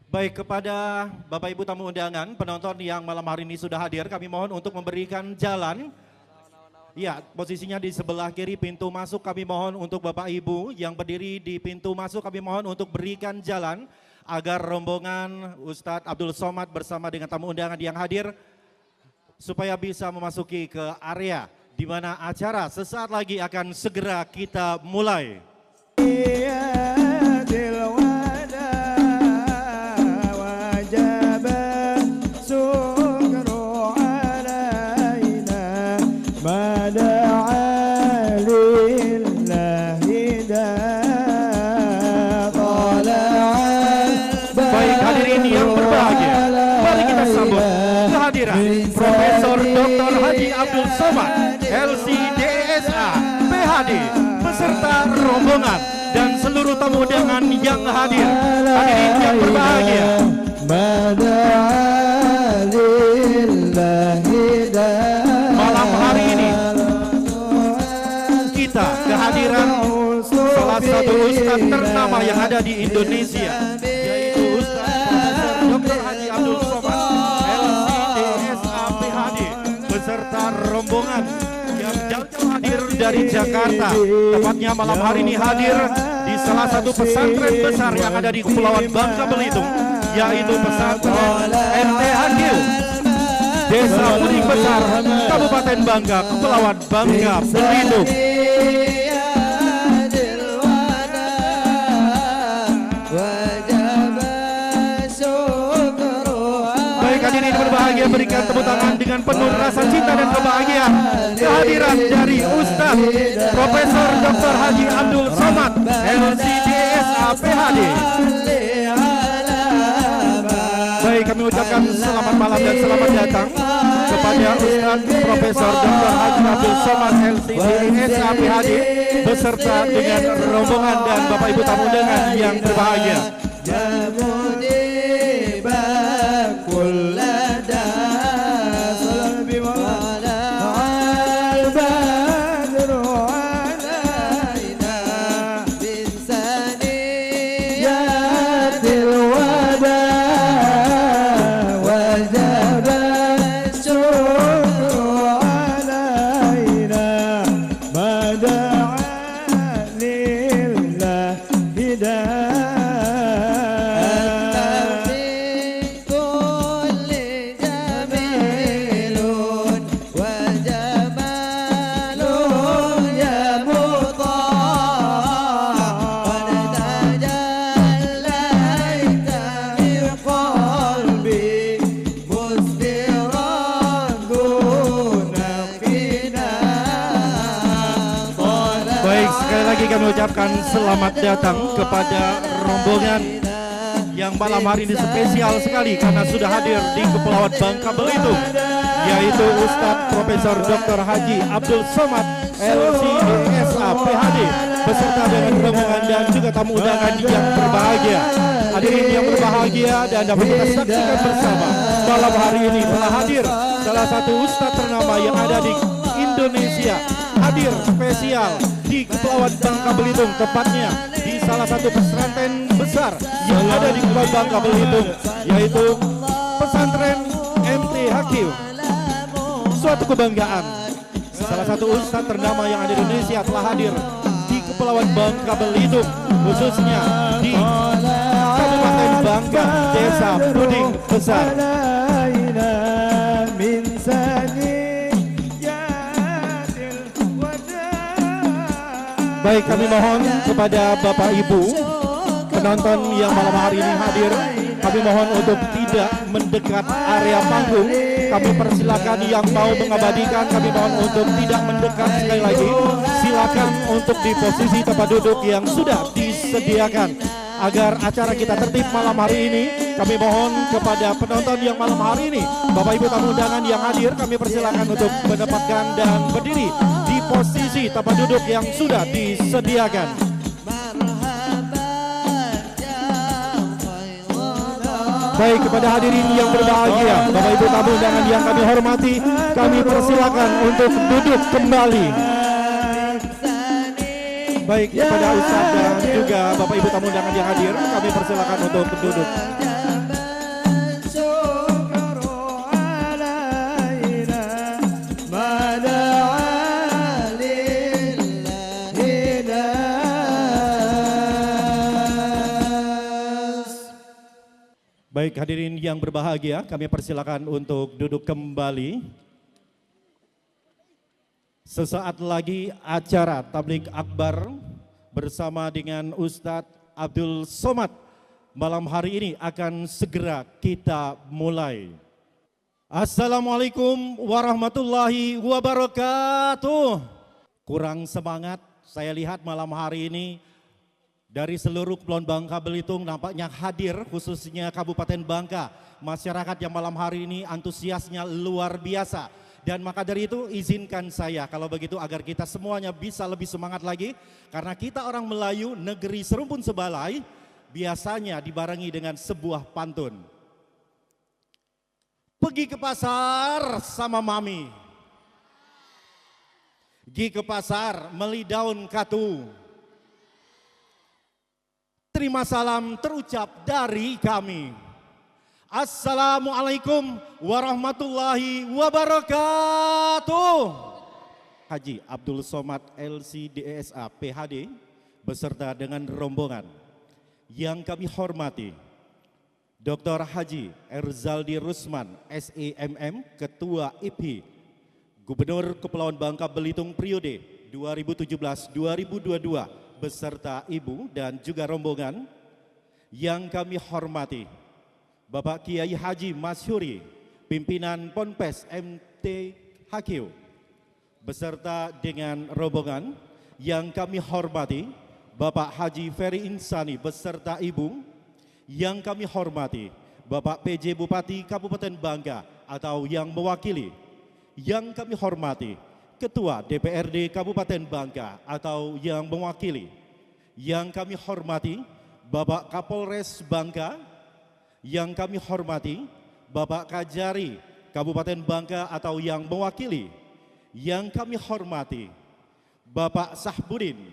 Baik, kepada Bapak Ibu tamu undangan, penonton yang malam hari ini sudah hadir, kami mohon untuk memberikan jalan. Ya, posisinya di sebelah kiri pintu masuk, kami mohon untuk Bapak Ibu yang berdiri di pintu masuk, kami mohon untuk berikan jalan agar rombongan Ustadz Abdul Somad bersama dengan tamu undangan yang hadir supaya bisa memasuki ke area di mana acara sesaat lagi akan segera kita mulai. Profesor Dr. Haji Abdul Somad, LC/DSA, PhD, beserta rombongan dan seluruh tamu undangan yang hadir. Hadirin yang berbahagia, malam hari ini kita kehadiran salah satu ustadz ternama yang ada di Indonesia, yaitu Ustadz Profesor Dr. Haji Abdul Somad, serta rombongan yang jauh-jauh hadir dari Jakarta. Tepatnya malam hari ini hadir di salah satu pesantren besar yang ada di Kepulauan Bangka Belitung, yaitu pesantren MT Hakil, Desa Puning Besar, Kabupaten Bangka, Kepulauan Bangka Belitung. Hadirin berbahagia, berikan tepuk tangan dengan penuh rasa cinta dan kebahagiaan kehadiran dari Ustadz Profesor Dr. Haji Abdul Somad, LC/DSA, PhD. Baik, kami ucapkan selamat malam dan selamat datang kepada Ustadz Profesor Dr. Haji Abdul Somad, LC/DSA, PhD, beserta dengan rombongan dan Bapak Ibu tamu undangan yang berbahagia. Kami ucapkan selamat datang kepada rombongan yang malam hari ini spesial sekali karena sudah hadir di Kepulauan Bangka Belitung, yaitu Ustadz Profesor Dr. Haji Abdul Somad, LC/DSA, PhD, beserta dengan rombongan dan juga tamu undangan yang berbahagia. Hadirin yang berbahagia dan dapat kita saksikan bersama, malam hari ini telah hadir salah satu ustadz ternama yang ada di Indonesia, hadir spesial di Kepulauan Bangka Belitung, tepatnya di salah satu pesantren besar yang ada di Kepulauan Bangka Belitung, yaitu pesantren MT Hakil. Suatu kebanggaan, salah satu ustadz ternama yang ada di Indonesia telah hadir di Kepulauan Bangka Belitung, khususnya di Kabupaten Bangka, Desa Puning Besar. Baik, kami mohon kepada Bapak Ibu penonton yang malam hari ini hadir, kami mohon untuk tidak mendekat area panggung. Kami persilakan yang mau mengabadikan, kami mohon untuk tidak mendekat. Sekali lagi, silakan untuk di posisi tempat duduk yang sudah disediakan agar acara kita tertib malam hari ini. Kami mohon kepada penonton yang malam hari ini, Bapak Ibu tamu undangan yang hadir, kami persilakan untuk mendapatkan dan berdiri di posisi tempat duduk yang sudah disediakan. Baik, kepada hadirin yang berbahagia, Bapak Ibu tamu undangan yang kami hormati, kami persilakan untuk duduk kembali. Baik, kepada Ustadz dan juga Bapak Ibu tamu undangan yang hadir, kami persilakan untuk duduk. Baik hadirin yang berbahagia, kami persilakan untuk duduk kembali. Sesaat lagi acara Tablik Akbar bersama dengan Ustadz Abdul Somad malam hari ini akan segera kita mulai. Assalamualaikum warahmatullahi wabarakatuh. Kurang semangat saya lihat malam hari ini. Dari seluruh Kepulauan Bangka Belitung nampaknya hadir, khususnya Kabupaten Bangka. Masyarakat yang malam hari ini antusiasnya luar biasa. Dan maka dari itu izinkan saya kalau begitu agar kita semuanya bisa lebih semangat lagi. Karena kita orang Melayu, negeri serumpun sebalai, biasanya dibarengi dengan sebuah pantun. Pergi ke pasar sama mami. Pergi ke pasar beli daun katu. Terima salam terucap dari kami. Assalamualaikum warahmatullahi wabarakatuh. Haji Abdul Somad LCDSA PhD beserta dengan rombongan yang kami hormati Dr. Haji Erzaldi Rusman SEMM Ketua IPI Gubernur Kepulauan Bangka Belitung periode 2017-2022 beserta ibu dan juga rombongan yang kami hormati Bapak Kiai Haji Masyuri, pimpinan Ponpes MTHQ beserta dengan rombongan yang kami hormati Bapak Haji Ferry Insani beserta ibu yang kami hormati Bapak PJ Bupati Kabupaten Bangka atau yang mewakili, yang kami hormati Ketua DPRD Kabupaten Bangka atau yang mewakili, yang kami hormati Bapak Kapolres Bangka, yang kami hormati Bapak Kajari Kabupaten Bangka atau yang mewakili, yang kami hormati Bapak Sahbudin,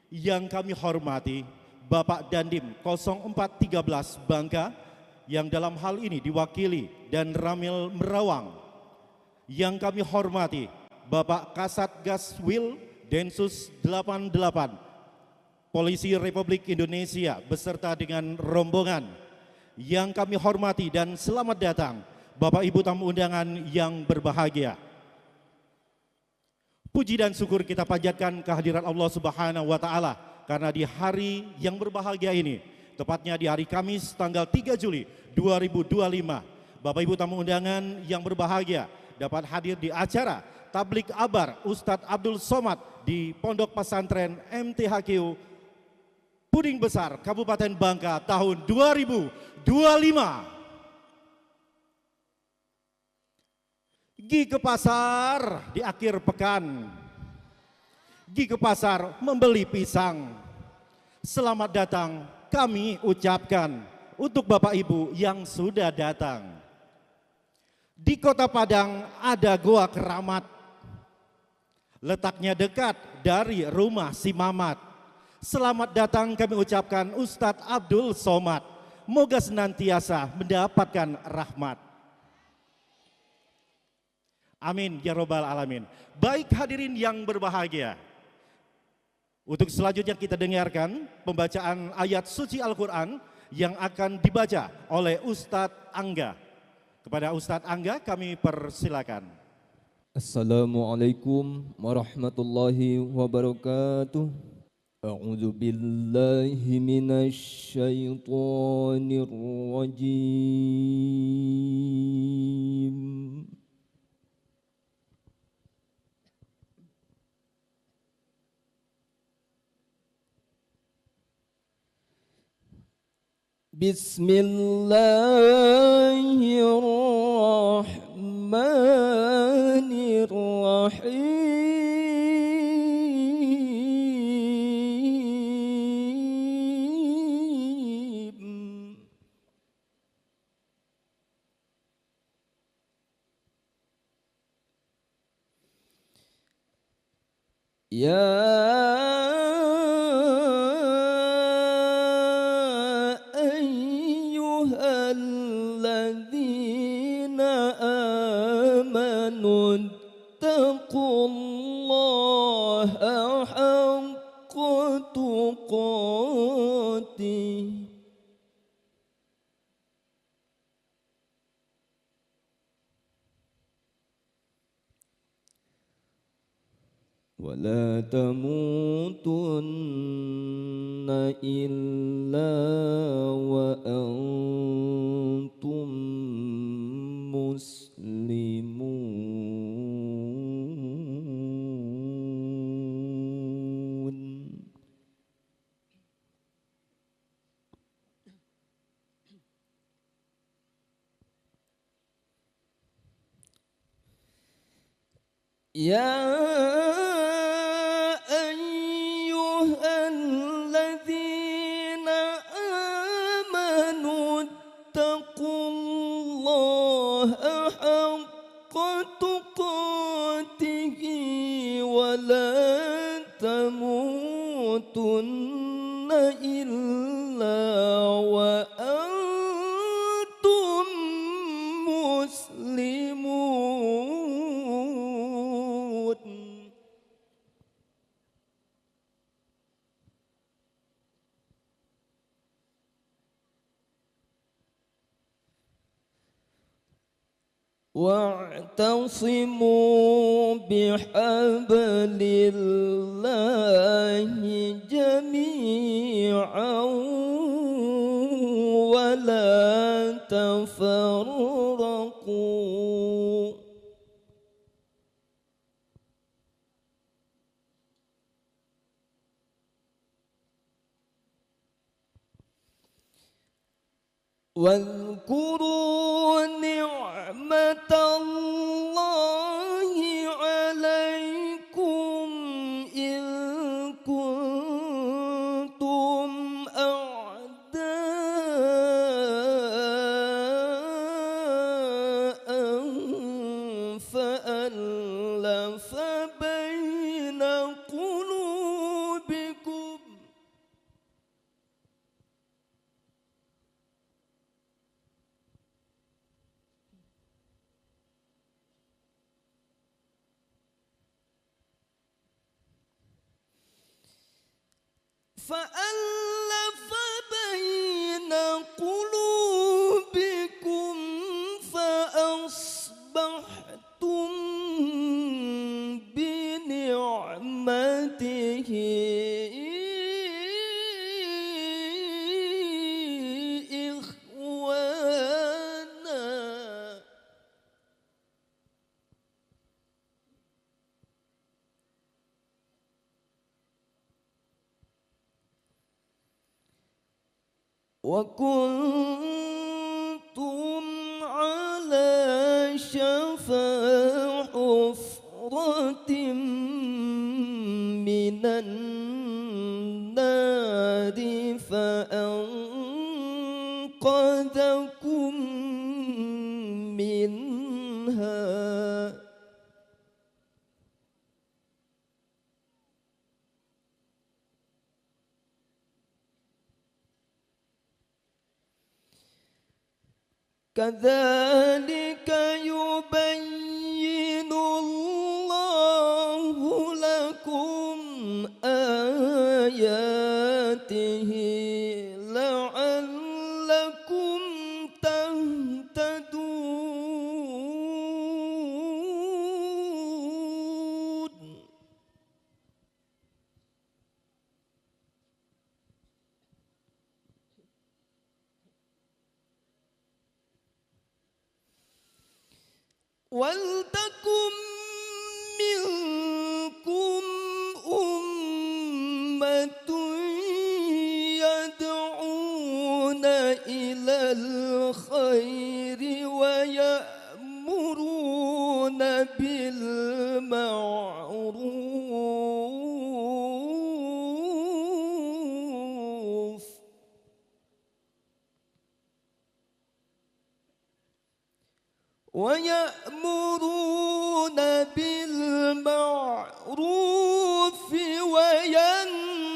yang kami hormati Bapak Dandim 0413 Bangka yang dalam hal ini diwakili dan Ramil Merawang, yang kami hormati Bapak Kasat Gaswil Densus 88 Polisi Republik Indonesia beserta dengan rombongan yang kami hormati dan selamat datang Bapak Ibu tamu undangan yang berbahagia. Puji dan syukur kita panjatkan kehadiran Allah Subhanahu wa taala karena di hari yang berbahagia ini, tepatnya di hari Kamis tanggal 3 Juli 2025, Bapak Ibu tamu undangan yang berbahagia dapat hadir di acara Tablik Akbar Ustadz Abdul Somad di Pondok Pesantren MTHQ Puding Besar Kabupaten Bangka tahun 2025. Gi ke pasar di akhir pekan, gi ke pasar membeli pisang. Selamat datang kami ucapkan untuk Bapak Ibu yang sudah datang. Di Kota Padang ada Goa Keramat. Letaknya dekat dari rumah si Mamat. Selamat datang kami ucapkan Ustadz Abdul Somad. Moga senantiasa mendapatkan rahmat. Amin ya robbal alamin. Baik hadirin yang berbahagia. Untuk selanjutnya kita dengarkan pembacaan ayat suci Al-Quran yang akan dibaca oleh Ustadz Angga. Kepada Ustadz Angga kami persilakan. Assalamualaikum warahmatullahi wabarakatuh. A'udzu billahi minasy syaithanir rajim. Bismillahirrahmanirrahim. Ya ayyuhalladzina amanu ittaqullaha haqqa tuqatih ولا تموتن إلا وأنتم مسلمون. يا أيها الذين آمنوا اتقوا الله حق تقاته ولا تموتن إلا وأنتم مسلمون. واعتصموا بحبل الله جميعا ولا تفرقوا. واذكروا نعمة الله عليكم إذ كنتم أعداء فألف بين قلوبكم فأصبحتم بنعمته إخوانا. وكنتم على شفا حفرة من النار فأنقذكم منها. كذلك يبين الله لكم آياته لعلكم تهتدون. ولتكن منكم أمة يدعون إلى الخير ويأمرون بالمعروف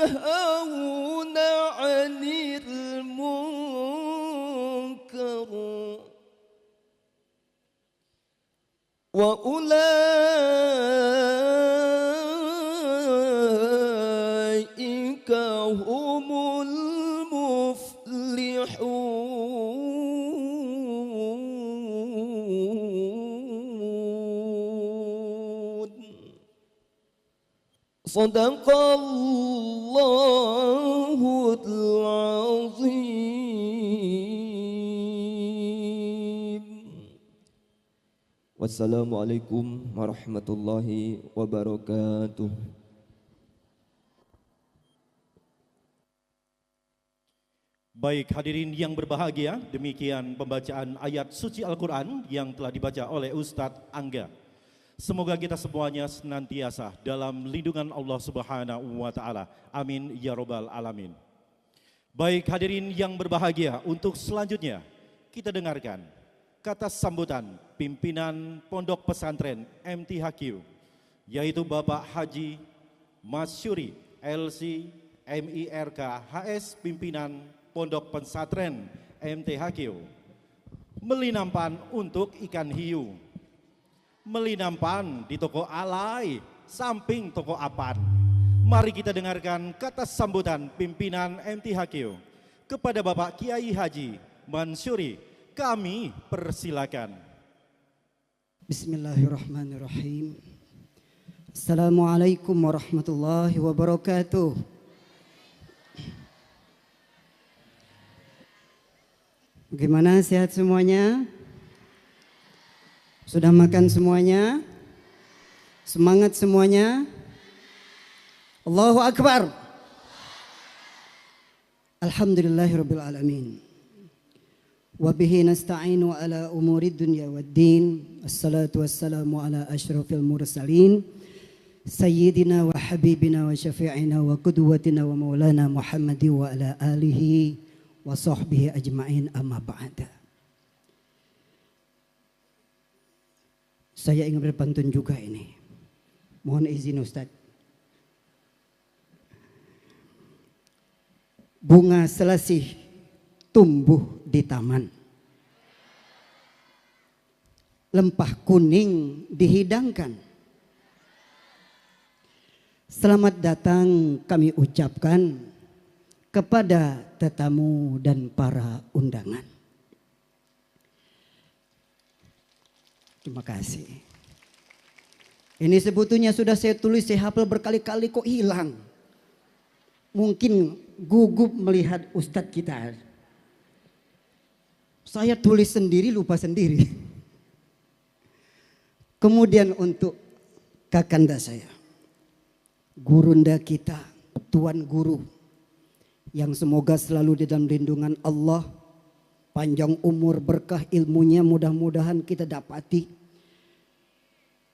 وينهون عن المنكر وأولئك هم المفلحون. Sadaqallahul azim. Wassalamualaikum warahmatullahi wabarakatuh. Baik hadirin yang berbahagia, demikian pembacaan ayat suci Al-Quran yang telah dibaca oleh Ustadz Angga. Semoga kita semuanya senantiasa dalam lindungan Allah Subhanahu wa Ta'ala. Amin ya Robbal Alamin. Baik hadirin yang berbahagia, untuk selanjutnya kita dengarkan kata sambutan pimpinan Pondok Pesantren MTHQ, yaitu Bapak Haji Masyuri LC MIRK HS, pimpinan Pondok Pesantren MTHQ. Melinampan untuk ikan hiu, melinampan di toko alai samping toko apan. Mari kita dengarkan kata sambutan pimpinan MTHQ kepada Bapak Kiai Haji Mansuri. Kami persilakan. Bismillahirrahmanirrahim. Assalamualaikum warahmatullahi wabarakatuh. Bagaimana, sehat semuanya? Sudah makan semuanya? Semangat semuanya? Allahu Akbar. Alhamdulillahirabbil alamin. Wa bihi nasta'inu ala umurid dunya waddin. Assalatu wassalamu ala asyrafil mursalin. Sayyidina wa habibina wa syafi'ina wa qudwatina wa maulana Muhammadi wa ala alihi wa sahbihi ajma'in, amma ba'da. Saya ingin berpantun juga ini. Mohon izin Ustaz. Bunga selasih tumbuh di taman. Lempah kuning dihidangkan. Selamat datang kami ucapkan kepada tetamu dan para undangan. Terima kasih. Ini sebetulnya sudah saya tulis, saya hafal berkali-kali kok hilang. Mungkin gugup melihat Ustadz kita. Saya tulis sendiri, lupa sendiri. Kemudian untuk kakanda saya, gurunda kita, tuan guru, yang semoga selalu di dalam lindungan Allah, panjang umur, berkah ilmunya mudah-mudahan kita dapati.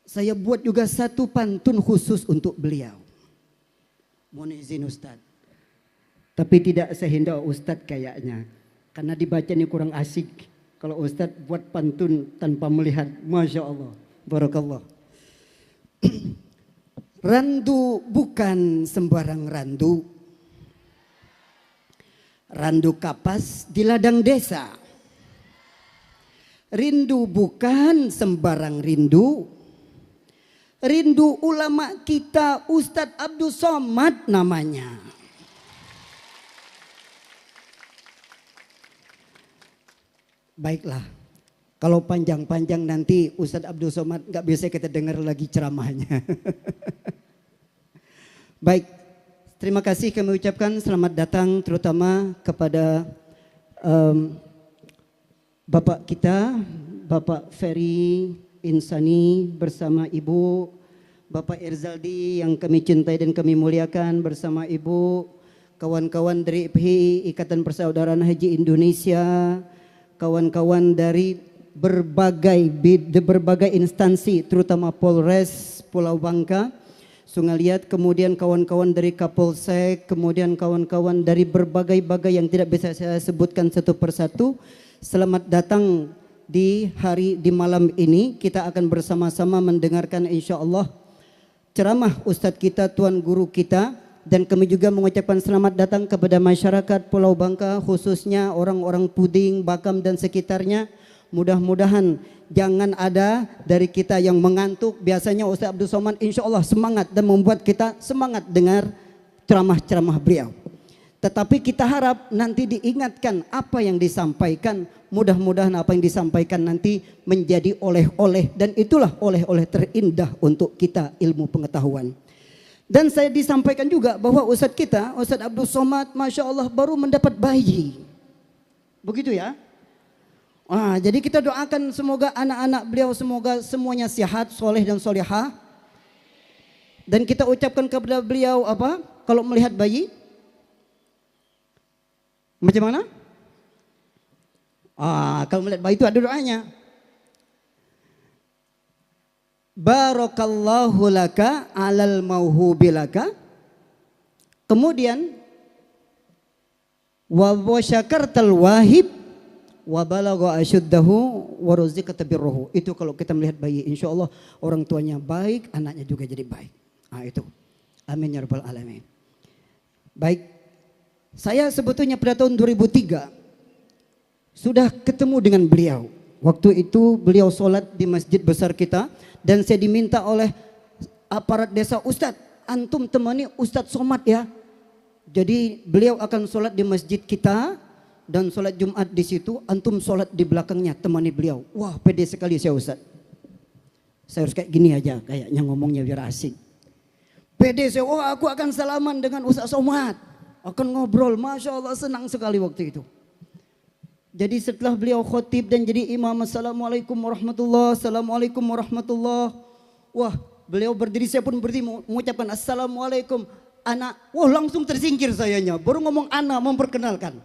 Saya buat juga satu pantun khusus untuk beliau. Mohon izin Ustadz. Tapi tidak sehinda Ustadz kayaknya. Karena dibaca ini kurang asik. Kalau Ustadz buat pantun tanpa melihat. Masya Allah. Barakallah. Randu bukan sembarang randu. Randu kapas di ladang desa. Rindu bukan sembarang rindu. Rindu ulama kita Ustadz Abdul Somad namanya. Baiklah, kalau panjang-panjang nanti Ustadz Abdul Somad nggak bisa kita dengar lagi ceramahnya. Baik, terima kasih kami ucapkan selamat datang terutama kepada Bapak kita, Bapak Ferry Insani bersama Ibu, Bapak Irzaldi yang kami cintai dan kami muliakan bersama Ibu, kawan-kawan dari IPHI, Ikatan Persaudaraan Haji Indonesia, kawan-kawan dari berbagai instansi terutama Polres Pulau Bangka, Sungai Liat, kemudian kawan-kawan dari Kapolsek, kemudian kawan-kawan dari berbagai-bagai yang tidak bisa saya sebutkan satu persatu. Selamat datang di malam ini. Kita akan bersama-sama mendengarkan insya Allah ceramah Ustadz kita, Tuan Guru kita. Dan kami juga mengucapkan selamat datang kepada masyarakat Pulau Bangka, khususnya orang-orang Puding, Bakam dan sekitarnya. Mudah-mudahan jangan ada dari kita yang mengantuk. Biasanya Ustadz Abdul Somad insya Allah semangat dan membuat kita semangat dengar ceramah-ceramah beliau. Tetapi kita harap nanti diingatkan apa yang disampaikan. Mudah-mudahan apa yang disampaikan nanti menjadi oleh-oleh. Dan itulah oleh-oleh terindah untuk kita ilmu pengetahuan. Dan saya disampaikan juga bahwa Ustadz kita, Ustadz Abdul Somad, Masya Allah baru mendapat bayi. Begitu ya. Jadi kita doakan semoga anak-anak beliau semoga semuanya sehat, soleh dan solehah. Dan kita ucapkan kepada beliau apa? Kalau melihat bayi, macam mana? Kalau melihat bayi itu ada doanya. Barakallahu laka alal mauhubilaka. Kemudian wa syakartal wahib wa balagha asyuddahu wa ruziqata birruhu. Itu kalau kita melihat bayi, insyaallah orang tuanya baik, anaknya juga jadi baik. Itu. Amin ya rabbal alamin. Baik. Saya sebetulnya pada tahun 2003 sudah ketemu dengan beliau. Waktu itu beliau sholat di masjid besar kita. Dan saya diminta oleh aparat desa, Ustadz, antum temani Ustadz Somad ya. Jadi beliau akan sholat di masjid kita dan sholat Jumat di situ. Antum sholat di belakangnya, temani beliau. Wah, pede sekali saya Ustadz. Saya harus kayak gini aja, kayaknya ngomongnya biar asik. Pede saya, aku akan salaman dengan Ustadz Somad. Akan ngobrol, Masya Allah senang sekali waktu itu. Jadi setelah beliau khotib dan jadi imam, Assalamualaikum warahmatullahi, Assalamualaikum warahmatullahi. Wah, beliau berdiri, saya pun berdiri mengucapkan Assalamualaikum. Anak, wah langsung tersingkir sayanya. Baru ngomong anak, memperkenalkan.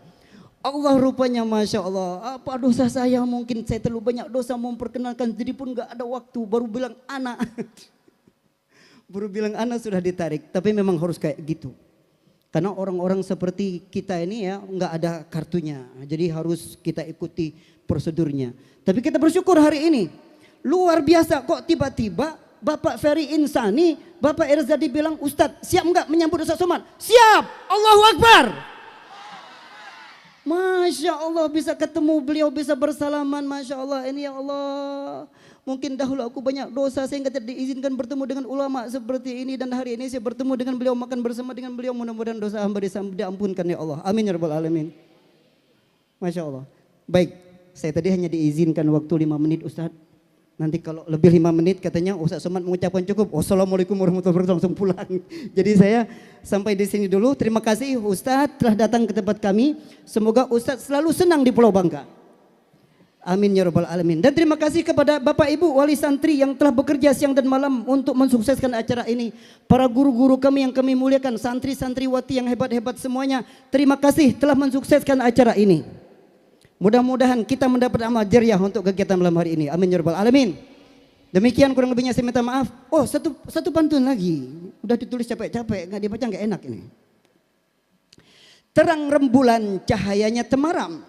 Allah rupanya Masya Allah, apa dosa saya, mungkin saya terlalu banyak dosa memperkenalkan. Jadi pun gak ada waktu, baru bilang anak. Baru bilang anak sudah ditarik, tapi memang harus kayak gitu. Karena orang-orang seperti kita ini ya nggak ada kartunya, jadi harus kita ikuti prosedurnya. Tapi kita bersyukur hari ini, luar biasa kok tiba-tiba Bapak Ferry Insani, Bapak Irzadi bilang, Ustadz siap nggak menyambut Ustadz Somad? Siap, Allahu Akbar. Masya Allah bisa ketemu beliau, bisa bersalaman, Masya Allah. Ini ya Allah. Mungkin dahulu aku banyak dosa sehingga tidak diizinkan bertemu dengan ulama seperti ini. Dan hari ini saya bertemu dengan beliau, makan bersama dengan beliau. Mudah-mudahan dosa hamba diampunkan ya Allah. Amin ya rabbal alamin. Masya Allah. Baik, saya tadi hanya diizinkan waktu 5 menit Ustadz. Nanti kalau lebih 5 menit katanya Ustadz Somad mengucapkan cukup. Wassalamualaikum warahmatullahi wabarakatuh, langsung pulang. Jadi saya sampai di sini dulu. Terima kasih Ustadz telah datang ke tempat kami. Semoga Ustadz selalu senang di Pulau Bangka. Amin ya rabbal alamin. Dan terima kasih kepada Bapak Ibu wali santri yang telah bekerja siang dan malam untuk mensukseskan acara ini. Para guru-guru kami yang kami muliakan, santri-santriwati yang hebat-hebat semuanya, terima kasih telah mensukseskan acara ini. Mudah-mudahan kita mendapat amal jariah untuk kegiatan malam hari ini. Amin ya rabbal alamin. Demikian kurang lebihnya saya minta maaf. Oh, satu pantun lagi. Udah ditulis capek-capek, nggak dibaca nggak enak ini. Terang rembulan cahayanya temaram.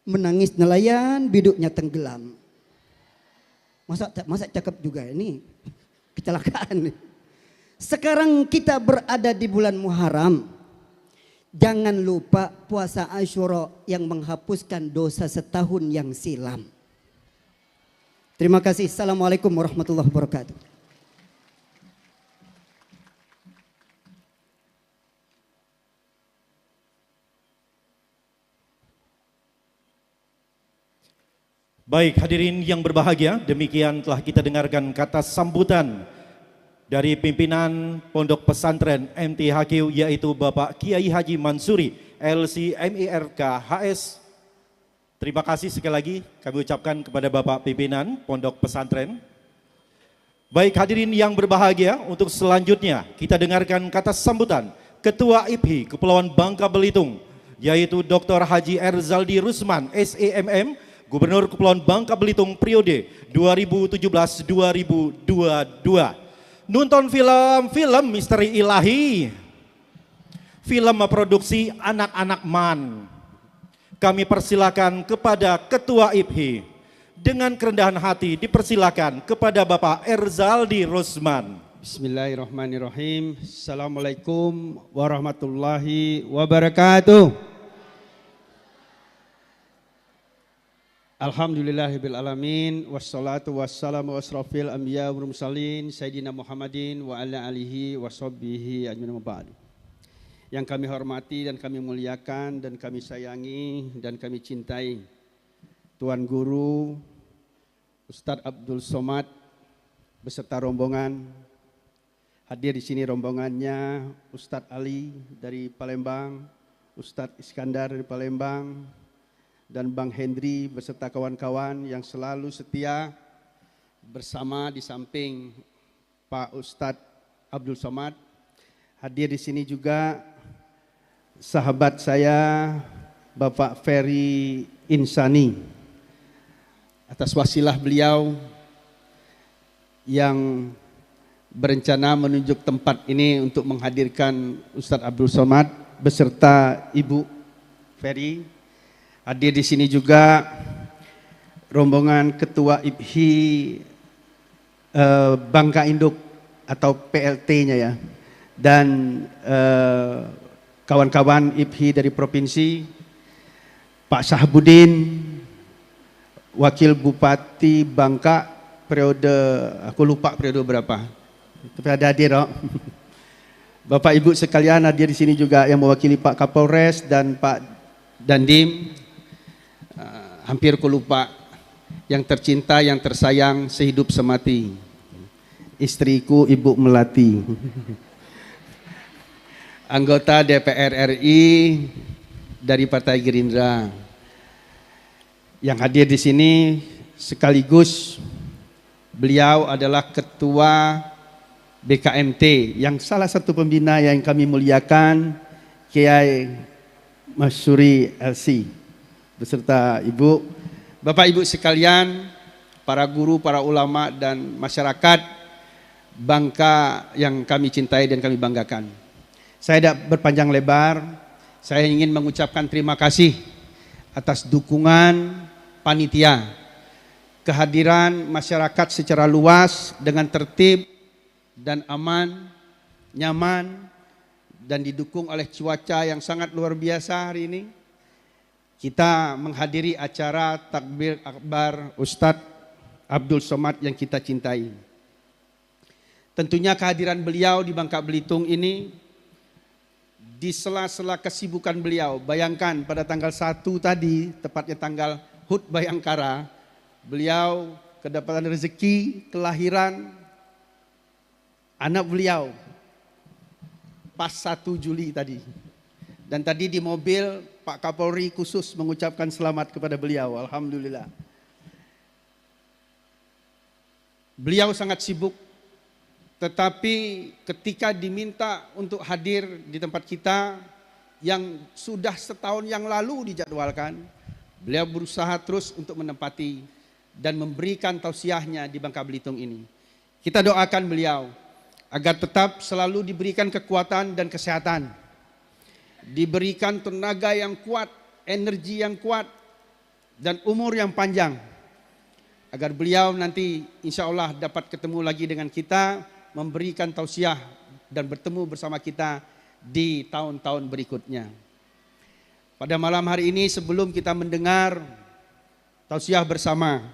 Menangis nelayan, biduknya tenggelam. Masa cakep juga ini, kecelakaan. Sekarang kita berada di bulan Muharram. Jangan lupa puasa Asyura yang menghapuskan dosa setahun yang silam. Terima kasih. Assalamualaikum warahmatullahi wabarakatuh. Baik hadirin yang berbahagia, demikian telah kita dengarkan kata sambutan dari pimpinan Pondok Pesantren MTHQ yaitu Bapak Kiai Haji Mansuri LC.MIRK HS. Terima kasih sekali lagi kami ucapkan kepada Bapak pimpinan Pondok Pesantren. Baik hadirin yang berbahagia, untuk selanjutnya kita dengarkan kata sambutan Ketua IPHI Kepulauan Bangka Belitung yaitu Dr. Haji Erzaldi Rusman SEMM, Gubernur Kepulauan Bangka Belitung periode 2017-2022. Nonton film Misteri Ilahi, film produksi anak-anak MAN. Kami persilakan kepada Ketua IPHI. Dengan kerendahan hati dipersilakan kepada Bapak Erzaldi Rusman. Bismillahirrahmanirrahim. Assalamualaikum warahmatullahi wabarakatuh. Alhamdulillahirabbil alamin, wassalatu wassalamu asrofil anbiya wal mursalin sayyidina Muhammadin wa ala alihi washabbihi ajmain ba'du. Yang kami hormati dan kami muliakan dan kami sayangi dan kami cintai Tuan Guru Ustadz Abdul Somad beserta rombongan Hadir di sini rombongannya Ustadz Ali dari Palembang, Ustadz Iskandar dari Palembang, dan Bang Hendri beserta kawan-kawan yang selalu setia bersama di samping Pak Ustadz Abdul Somad. Hadir di sini juga sahabat saya Bapak Ferry Insani, atas wasilah beliau yang berencana menunjuk tempat ini untuk menghadirkan Ustadz Abdul Somad beserta Ibu Ferry. Hadir di sini juga rombongan Ketua IPHI Bangka Induk atau PLT-nya ya, dan kawan-kawan IPHI dari provinsi, Pak Sahbudin, Wakil Bupati Bangka periode, aku lupa periode berapa, tapi ada hadir. Oh. Bapak Ibu sekalian, hadir di sini juga yang mewakili Pak Kapolres dan Pak Dandim. Hampir ku lupa, yang tercinta, yang tersayang sehidup semati, istriku Ibu Melati. Anggota DPR RI dari Partai Gerindra. Yang hadir di sini sekaligus beliau adalah Ketua BKMT yang salah satu pembina yang kami muliakan, Kiai Masyuri LC beserta Ibu. Bapak Ibu sekalian, para guru, para ulama dan masyarakat Bangka yang kami cintai dan kami banggakan. Saya tidak berpanjang lebar, saya ingin mengucapkan terima kasih atas dukungan panitia, kehadiran masyarakat secara luas dengan tertib dan aman, nyaman, dan didukung oleh cuaca yang sangat luar biasa hari ini. Kita menghadiri acara takbir akbar Ustadz Abdul Somad yang kita cintai. Tentunya kehadiran beliau di Bangka Belitung ini di sela-sela kesibukan beliau. Bayangkan pada tanggal 1 tadi, tepatnya tanggal HUT Bayangkara, beliau kedapatan rezeki kelahiran anak beliau pas 1 Juli tadi. Dan tadi di mobil Pak Kapolri khusus mengucapkan selamat kepada beliau. Alhamdulillah. Beliau sangat sibuk, tetapi ketika diminta untuk hadir di tempat kita yang sudah setahun yang lalu dijadwalkan, beliau berusaha terus untuk menempati dan memberikan tausiahnya di Bangka Belitung ini. Kita doakan beliau agar tetap selalu diberikan kekuatan dan kesehatan, diberikan tenaga yang kuat, energi yang kuat, dan umur yang panjang, agar beliau nanti insya Allah dapat ketemu lagi dengan kita, memberikan tausiah dan bertemu bersama kita di tahun-tahun berikutnya. Pada malam hari ini sebelum kita mendengar tausiah bersama,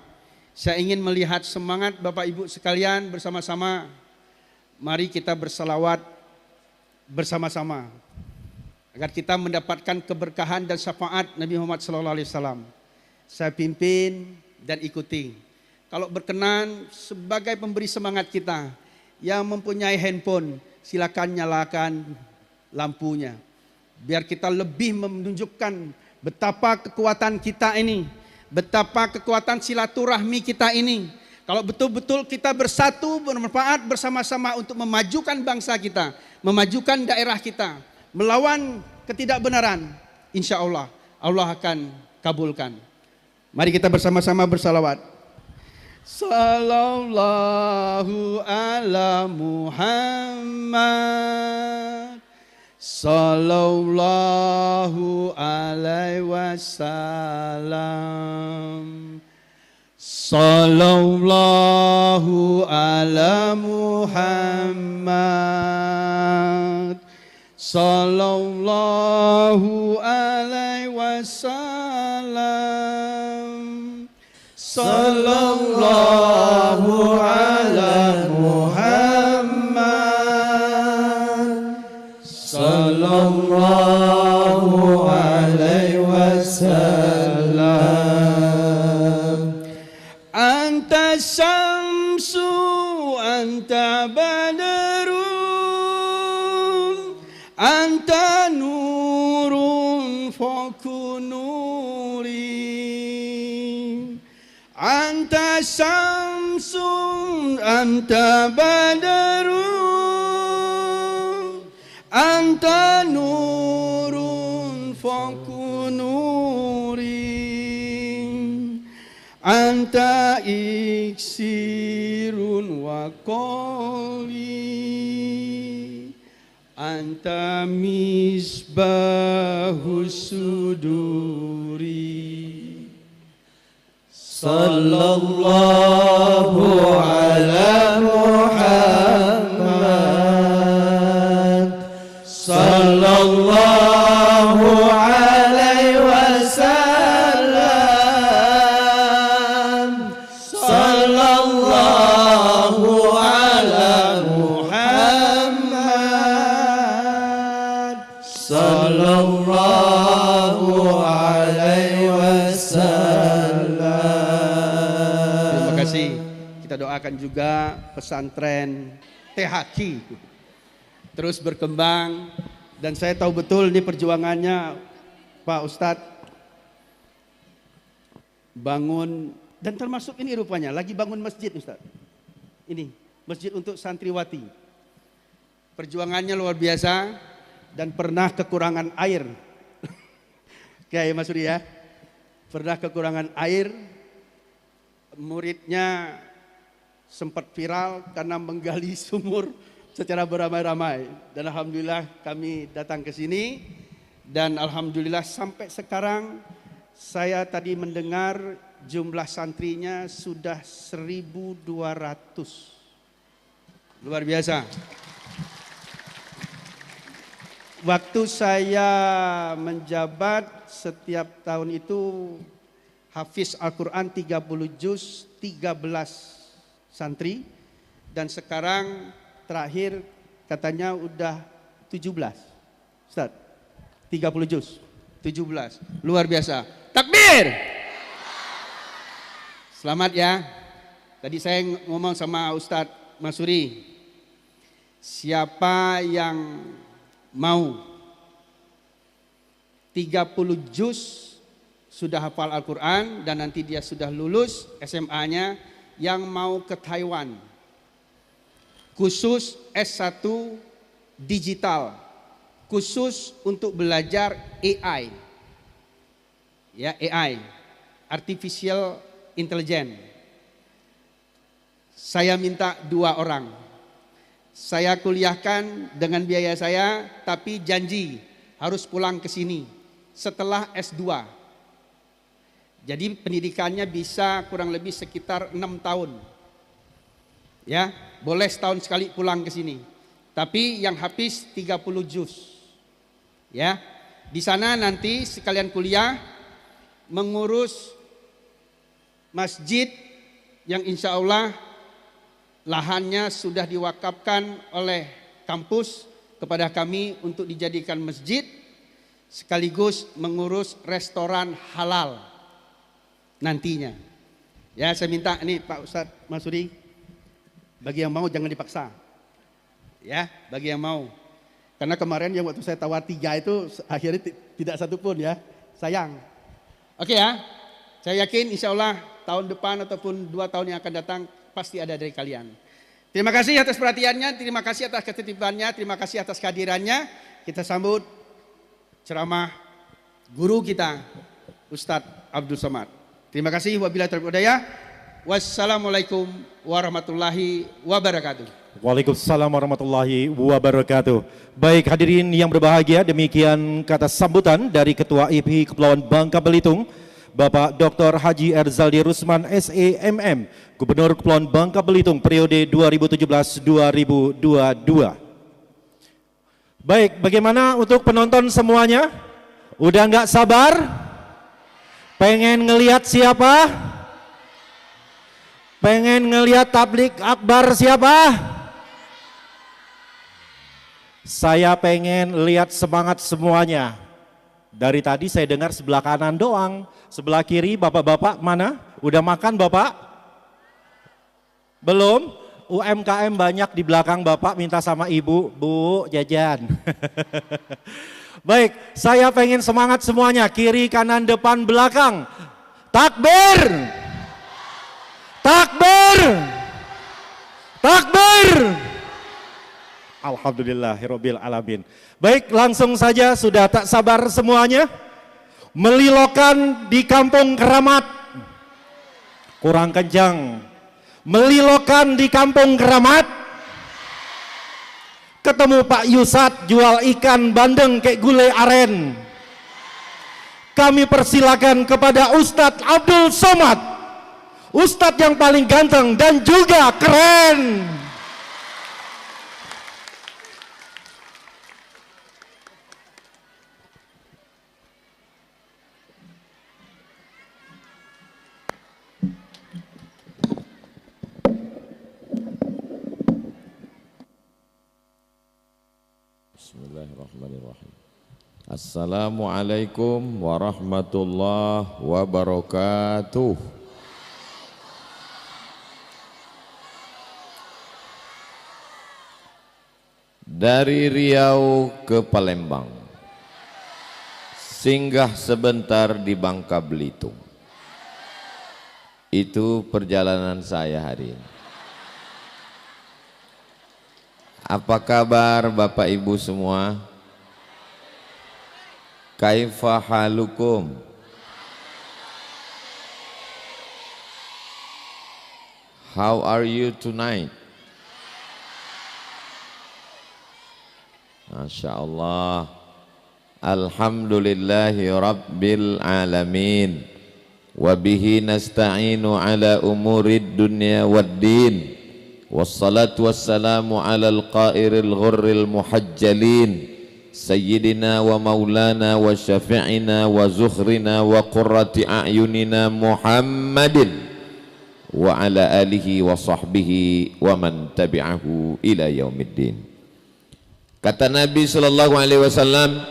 saya ingin melihat semangat Bapak Ibu sekalian bersama-sama. Mari kita bersalawat bersama-sama agar kita mendapatkan keberkahan dan syafaat Nabi Muhammad SAW. Saya pimpin dan ikuti. Kalau berkenan sebagai pemberi semangat kita yang mempunyai handphone, silakan nyalakan lampunya. Biar kita lebih menunjukkan betapa kekuatan kita ini, betapa kekuatan silaturahmi kita ini. Kalau betul-betul kita bersatu, bermanfaat bersama-sama untuk memajukan bangsa kita, memajukan daerah kita, melawan ketidakbenaran, insya Allah, Allah akan kabulkan. Mari kita bersama-sama bersalawat. Sallallahu ala Muhammad, sallallahu alaihi wasallam. Sallallahu ala Muhammad, sallallahu alaihi wasallam. Sallallahu ala Muhammad, sallallahu alaihi wasallam. Anta syamsu anta badru Anta nurun fawqa nuri, Anta syamsun, Anta badarun, Anta nurun fawqa nuri, Anta iksirun wa qawli, Anta misbahus suduri. Sallallahu ala Muhammad, sallallahu alaihi wasallam, sallallahu ala Muhammad, sallallahu alaihi wasallam. Terima kasih. Kita doakan juga pesantren THQ terus berkembang, dan saya tahu betul ini perjuangannya Pak Ustadz bangun, dan termasuk ini rupanya lagi bangun masjid Ustadz. Ini masjid untuk santriwati. Perjuangannya luar biasa dan pernah kekurangan air. Kayak Mas Suri ya. Pernah kekurangan air, muridnya sempat viral karena menggali sumur secara beramai-ramai, dan alhamdulillah kami datang ke sini, dan alhamdulillah sampai sekarang saya tadi mendengar jumlah santrinya sudah 1.200. Luar biasa. Waktu saya menjabat setiap tahun itu hafiz Al-Quran 30 juz 13 santri, dan sekarang terakhir katanya udah 17. Ustaz, 30 juz 17. Luar biasa. Takbir. Selamat ya. Tadi saya ngomong sama Ustaz Masuri, siapa yang mau 30 juz sudah hafal Al-Quran dan nanti dia sudah lulus SMA-nya, yang mau ke Taiwan khusus S1 digital, khusus untuk belajar AI, ya, AI, artificial intelligence. Saya minta 2 orang, saya kuliahkan dengan biaya saya, tapi janji harus pulang ke sini setelah S2. Jadi pendidikannya bisa kurang lebih sekitar 6 tahun. Ya, boleh setahun sekali pulang ke sini. Tapi yang habis 30 juz. Ya. Di sana nanti sekalian kuliah mengurus masjid yang insya Allah lahannya sudah diwakafkan oleh kampus kepada kami untuk dijadikan masjid, sekaligus mengurus restoran halal nantinya. Ya, saya minta nih Pak Ustadz Masuri, bagi yang mau jangan dipaksa. Ya, bagi yang mau. Karena kemarin yang waktu saya tawar 3 itu akhirnya tidak satu pun ya. Sayang. Oke ya. Saya yakin insya Allah tahun depan ataupun 2 tahun yang akan datang pasti ada dari kalian. Terima kasih atas perhatiannya, terima kasih atas ketertibannya, terima kasih atas kehadirannya. Kita sambut ceramah guru kita, Ustadz Abdul Somad. Terima kasih. Wabillahi taufiq wal hidayah. Wassalamualaikum warahmatullahi wabarakatuh. Waalaikumsalam warahmatullahi wabarakatuh. Baik hadirin yang berbahagia, demikian kata sambutan dari Ketua IPHI Kepulauan Bangka Belitung, Bapak Dr. Haji Erzaldi Rusman SEMM, Gubernur Kepulauan Bangka Belitung periode 2017-2022. Baik, bagaimana untuk penonton semuanya? Udah nggak sabar? Pengen ngelihat siapa? Pengen ngelihat tablik akbar siapa? Saya pengen lihat semangat semuanya. Dari tadi saya dengar sebelah kanan doang, sebelah kiri bapak-bapak mana? Udah makan bapak? Belum? UMKM banyak di belakang Bapak, minta sama Ibu, Bu, jajan. Baik, saya pengen semangat semuanya, kiri, kanan, depan, belakang. Takbir! Takbir! Takbir! Alhamdulillahirabbil alamin. Baik, langsung saja, sudah tak sabar semuanya. Melilokan di Kampung Keramat. Kurang kencang. Melilokan di Kampung Keramat. Ketemu Pak Yusat jual ikan bandeng kayak gulai aren. Kami persilakan kepada Ustadz Abdul Somad, Ustadz yang paling ganteng dan juga keren. Bismillahirrahmanirrahim. Assalamualaikum warahmatullahi wabarakatuh. Dari Riau ke Palembang, singgah sebentar di Bangka Belitung. Itu perjalanan saya hari ini. Apa kabar Bapak Ibu semua? Kaifa halukum? How are you tonight? Masya Allah. Alhamdulillahi Rabbil Alamin. Wabihi nasta'inu ala umurid dunya waddin. Wassalatu wassalamu ala al-qairil ghurril muhajjalin Sayyidina wa maulana wa syafi'ina wa zukhrina wa qurrati a'yunina Muhammadin wa ala alihi wa sahbihi wa man tabi'ahu ila yaumiddin. Kata Nabi sallallahu alaihi wasallam,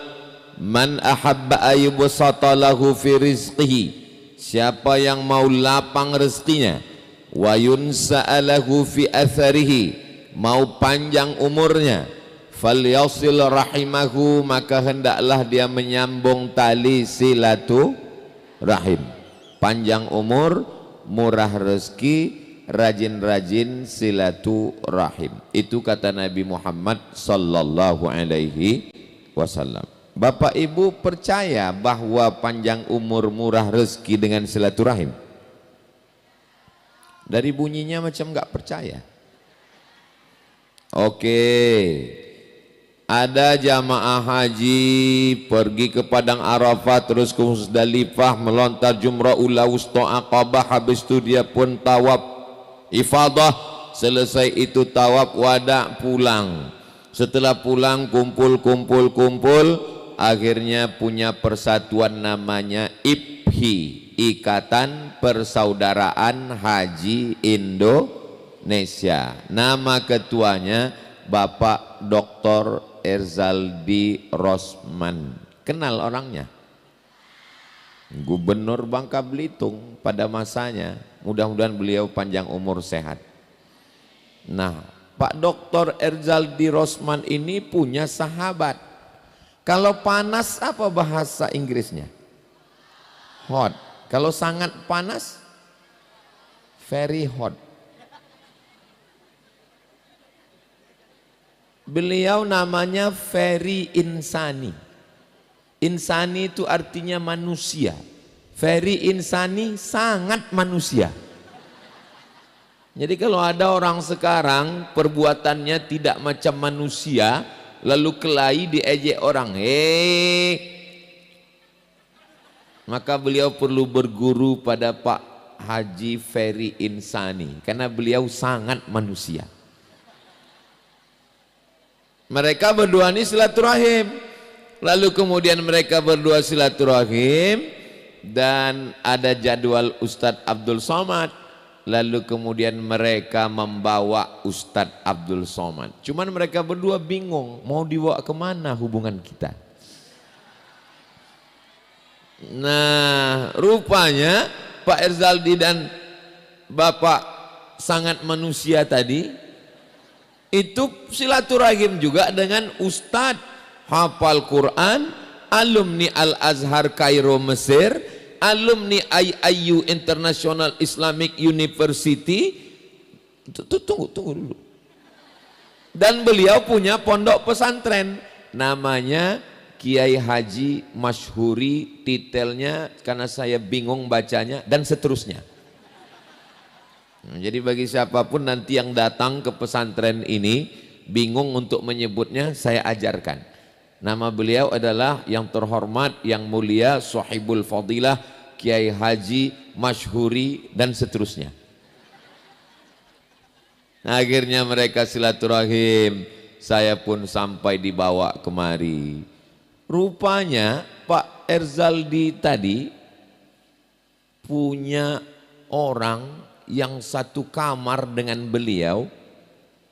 man ahabba ayyubsata lahu fi rizqihi, siapa yang mau lapang rezekinya, wa yunsa'alahu fi atharihi, mau panjang umurnya, falyasil rahimahu, maka hendaklah dia menyambung tali silaturahim. Panjang umur, murah rezeki, rajin-rajin silaturahim. Itu kata Nabi Muhammad sallallahu alaihi wasallam. Bapak Ibu percaya bahwa panjang umur, murah rezeki dengan silaturahim? Dari bunyinya macam nggak percaya. Oke, ada jamaah haji pergi ke Padang Arafah, terus ke Musdalifah, melontar jumrah ula wusta aqabah, habis itu dia pun tawaf ifadah, selesai itu tawaf wada, pulang. Setelah pulang kumpul, akhirnya punya persatuan namanya IPHI, Ikatan Persaudaraan Haji Indonesia. Nama ketuanya Bapak Dr. Erzaldi Rosman. Kenal orangnya? Gubernur Bangka Belitung pada masanya. Mudah-mudahan beliau panjang umur sehat. Nah, Pak Dr. Erzaldi Rosman ini punya sahabat. Kalau panas apa bahasa Inggrisnya? Hot. Kalau sangat panas, very hot. Beliau namanya Ferry Insani. Insani itu artinya manusia. Ferry Insani sangat manusia. Jadi kalau ada orang sekarang perbuatannya tidak macam manusia, lalu kelahi diejek orang, maka beliau perlu berguru pada Pak Haji Ferry Insani, karena beliau sangat manusia. Mereka berdua ini silaturahim, lalu kemudian mereka berdua silaturahim dan ada jadwal Ustadz Abdul Somad, lalu kemudian mereka membawa Ustadz Abdul Somad. Cuman mereka berdua bingung mau dibawa kemana hubungan kita. Nah, rupanya Pak Erzaldi dan Bapak sangat manusia tadi Itu silaturahim juga dengan ustadz hafal Quran, alumni Al-Azhar Kairo Mesir, alumni IIU International Islamic University. Tunggu dulu. Dan beliau punya pondok pesantren namanya Kiai Haji Masyhuri, titelnya karena saya bingung bacanya, dan seterusnya. Jadi bagi siapapun nanti yang datang ke pesantren ini bingung untuk menyebutnya, saya ajarkan. Nama beliau adalah yang terhormat, yang mulia, Sahibul Fadilah Kiai Haji Masyhuri, dan seterusnya. Nah, akhirnya mereka silaturahim, saya pun sampai dibawa kemari. Rupanya Pak Erzaldi tadi punya orang yang satu kamar dengan beliau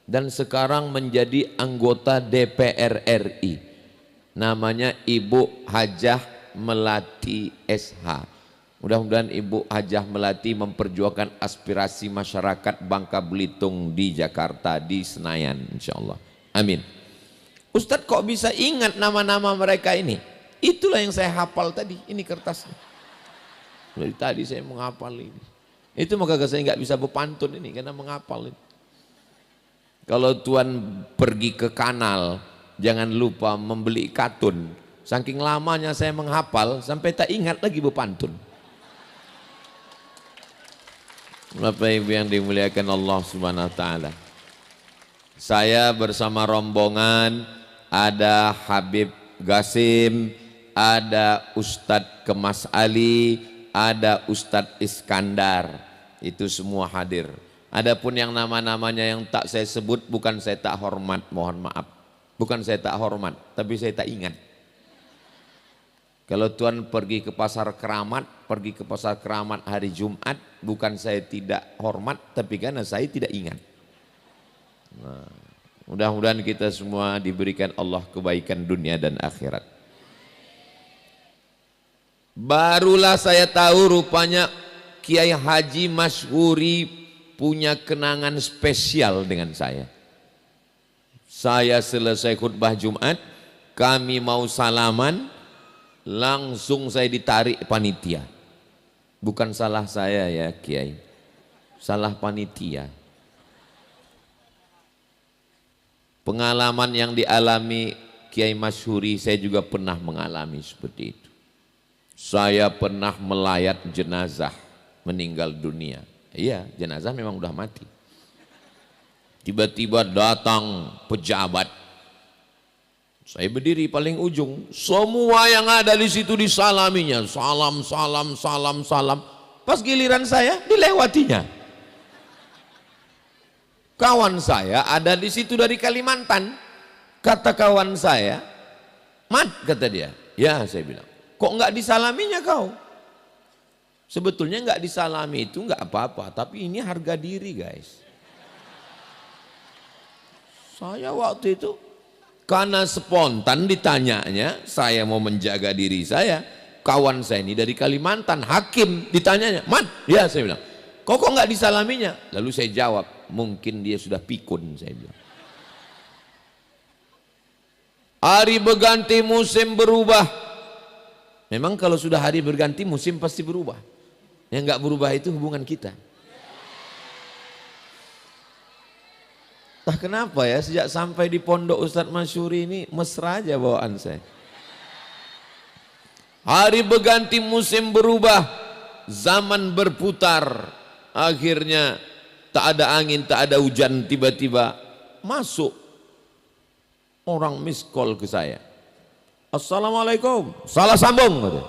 dan sekarang menjadi anggota DPR RI, namanya Ibu Hajah Melati SH. Mudah-mudahan Ibu Hajah Melati memperjuangkan aspirasi masyarakat Bangka Belitung di Jakarta, di Senayan, insya Allah. Amin. Ustadz kok bisa ingat nama-nama mereka ini? Itulah yang saya hafal tadi, ini kertasnya. Dari tadi saya menghafal ini. Itu maka saya nggak bisa berpantun ini karena menghafal ini. Kalau Tuan pergi ke kanal, jangan lupa membeli katun. Saking lamanya saya menghafal sampai tak ingat lagi berpantun. Bapak Ibu yang dimuliakan Allah Subhanahu wa taala. Saya bersama rombongan ada Habib Gasim, ada Ustadz Kemas Ali, ada Ustadz Iskandar, itu semua hadir. Adapun yang nama-namanya yang tak saya sebut, bukan saya tak hormat, mohon maaf. Bukan saya tak hormat, tapi saya tak ingat. Kalau Tuan pergi ke pasar Keramat hari Jumat, bukan saya tidak hormat, tapi karena saya tidak ingat. Nah, mudah-mudahan kita semua diberikan Allah kebaikan dunia dan akhirat. Barulah saya tahu rupanya Kiai Haji Masyhuri punya kenangan spesial dengan saya. Saya selesai khutbah Jumat, kami mau salaman, langsung saya ditarik panitia. Bukan salah saya ya Kiai, salah panitia. Pengalaman yang dialami Kiai Masyhuri saya juga pernah mengalami seperti itu. Saya pernah melayat jenazah meninggal dunia. Iya, jenazah memang udah mati. Tiba-tiba datang pejabat. Saya berdiri paling ujung. Semua yang ada di situ disalaminya. Salam, salam, salam, salam. Pas giliran saya dilewatinya. Kawan saya ada di situ dari Kalimantan. Kata kawan saya, "Mat," kata dia. Ya, saya bilang. Kok enggak disalaminya kau? Sebetulnya enggak disalami itu enggak apa-apa, tapi ini harga diri guys. Saya waktu itu karena spontan ditanyanya, saya mau menjaga diri saya. Kawan saya ini dari Kalimantan, hakim, ditanyanya, "Mat," ya saya bilang, kok enggak disalaminya? Lalu saya jawab, mungkin dia sudah pikun, saya bilang. Hari berganti musim berubah. Memang kalau sudah hari berganti musim pasti berubah. Yang enggak berubah itu hubungan kita. Entah kenapa ya, sejak sampai di pondok Ustadz Masyhuri ini mesra aja bawaan saya. Hari berganti musim berubah, zaman berputar. Akhirnya tak ada angin, tak ada hujan, tiba-tiba masuk orang miss call ke saya. Assalamualaikum, salah sambung.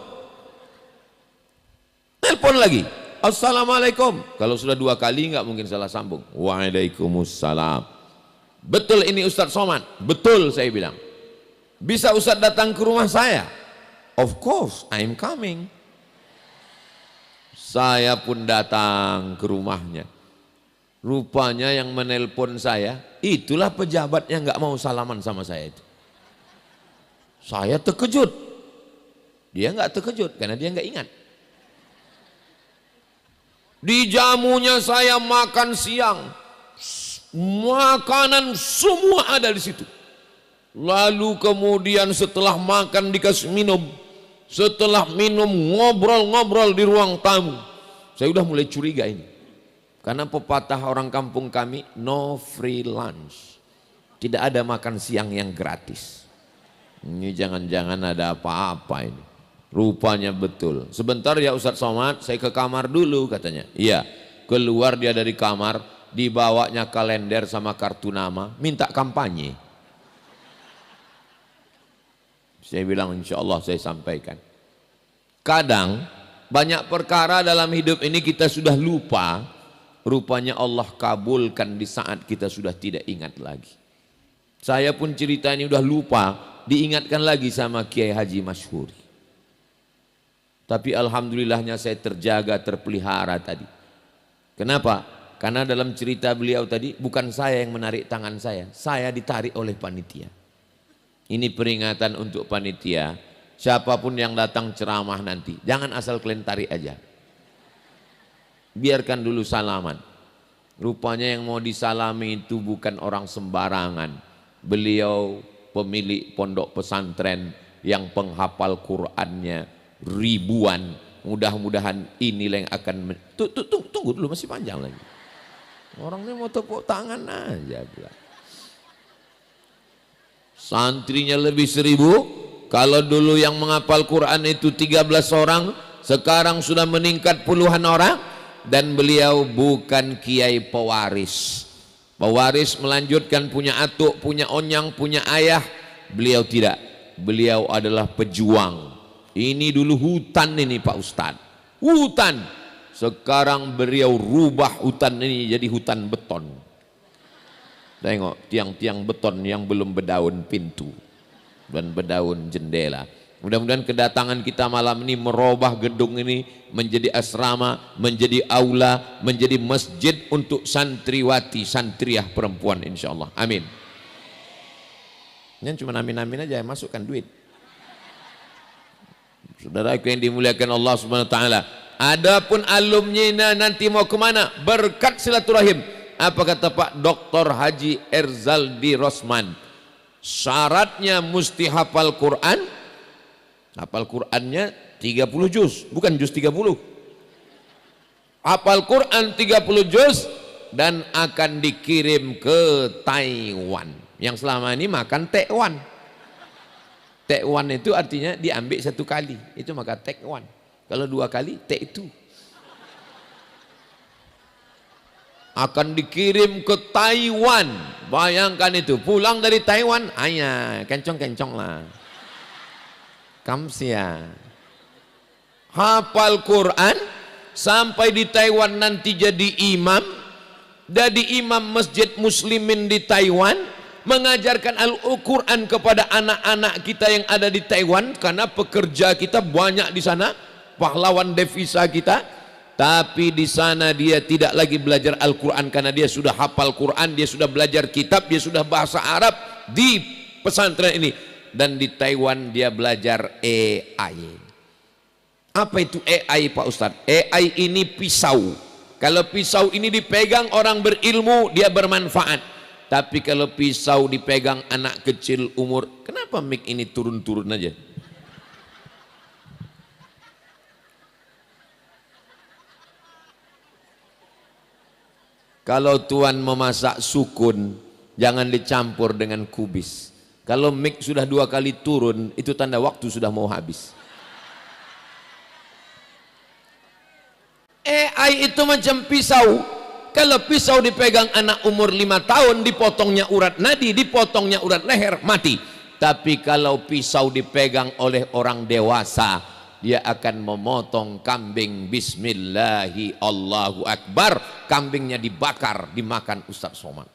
Telepon lagi, assalamualaikum. Kalau sudah 2 kali nggak mungkin salah sambung. Waalaikumsalam. Betul ini Ustadz Somad? Betul, saya bilang. Bisa Ustadz datang ke rumah saya? Of course, I'm coming. Saya pun datang ke rumahnya. Rupanya yang menelpon saya, itulah pejabat yang nggak mau salaman sama saya itu. Saya terkejut. Dia nggak terkejut karena dia nggak ingat. Di jamunya saya makan siang. Makanan semua ada di situ. Lalu kemudian setelah makan dikasih minum, setelah minum ngobrol-ngobrol di ruang tamu. Saya udah mulai curiga ini, karena pepatah orang kampung kami, no free lunch, tidak ada makan siang yang gratis. Ini jangan-jangan ada apa-apa ini. Rupanya betul. Sebentar ya Ustadz Somad, saya ke kamar dulu katanya. Iya, keluar dia dari kamar, dibawanya kalender sama kartu nama, minta kampanye. Saya bilang insya Allah saya sampaikan. Kadang banyak perkara dalam hidup ini kita sudah lupa, rupanya Allah kabulkan di saat kita sudah tidak ingat lagi. Saya pun cerita ini udah lupa, diingatkan lagi sama Kiai Haji Masyhuri. Tapi alhamdulillahnya saya terjaga, terpelihara tadi. Kenapa? Karena dalam cerita beliau tadi bukan saya yang menarik tangan saya ditarik oleh panitia. Ini peringatan untuk panitia, siapapun yang datang ceramah nanti, jangan asal kalian tarik aja. Biarkan dulu salaman. Rupanya yang mau disalami itu bukan orang sembarangan. Beliau pemilik pondok pesantren yang penghafal Qur'annya ribuan. Mudah-mudahan inilah yang akan tunggu dulu, masih panjang lagi. Orang ini mau tepuk tangan aja bilang. Santrinya lebih 1000. Kalau dulu yang menghafal Quran itu 13 orang, sekarang sudah meningkat puluhan orang. Dan beliau bukan kiai pewaris. Pewaris melanjutkan punya atuk, punya onyang, punya ayah. Beliau tidak. Beliau adalah pejuang. Ini dulu hutan ini Pak Ustadz. Hutan. Sekarang beliau rubah hutan ini jadi hutan beton. Tengok tiang-tiang beton yang belum berdaun pintu dan berdaun jendela. Mudah-mudahan kedatangan kita malam ini merubah gedung ini menjadi asrama, menjadi aula, menjadi masjid untuk santriwati, santriah perempuan insya Allah. Amin. Ini cuma amin-amin aja, masukkan duit. Saudaraku yang dimuliakan Allah Subhanahu wa taala. Adapun alumni nanti mau kemana? Berkat silaturahim. Apa kata Pak Dr. Haji Erzaldi Rosman? Syaratnya mesti hafal Quran. Hafal Qurannya 30 juz, bukan juz 30. Hafal Quran 30 juz dan akan dikirim ke Taiwan. Yang selama ini makan tekwan. Tekwan itu artinya diambil 1 kali, itu maka tekwan. Kalau 2 kali tek itu. Akan dikirim ke Taiwan. Bayangkan itu, pulang dari Taiwan, ayah kencong-kencong lah. Kamsia. Hafal Quran sampai di Taiwan nanti jadi imam. Jadi imam masjid muslimin di Taiwan, mengajarkan Al-Quran kepada anak-anak kita yang ada di Taiwan, karena pekerja kita banyak di sana, pahlawan devisa kita. Tapi di sana dia tidak lagi belajar Al-Quran karena dia sudah hafal Quran, dia sudah belajar kitab, dia sudah bahasa Arab di pesantren ini. Dan di Taiwan dia belajar AI. Apa itu AI Pak Ustadz? AI ini pisau. Kalau pisau ini dipegang orang berilmu, dia bermanfaat. Tapi kalau pisau dipegang anak kecil umur, kenapa mic ini turun-turun aja? Kalau tuan memasak sukun, jangan dicampur dengan kubis. Kalau mic sudah 2 kali turun, itu tanda waktu sudah mau habis. AI itu macam pisau. Kalau pisau dipegang anak umur 5 tahun, dipotongnya urat nadi, dipotongnya urat leher, mati. Tapi kalau pisau dipegang oleh orang dewasa, dia akan memotong kambing, bismillahi Allahu Akbar, kambingnya dibakar, dimakan Ustadz Somad.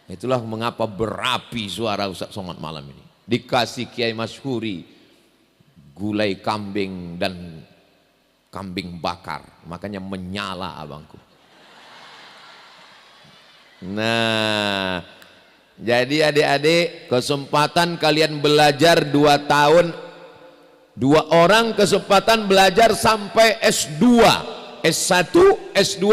Itulah mengapa berapi suara Ustadz Somad malam ini. Dikasih Kiai Masyhuri gulai kambing dan kambing bakar, makanya menyala abangku. Nah, jadi adik-adik, kesempatan kalian belajar 2 tahun, 2 orang kesempatan belajar sampai S2, S1, S2,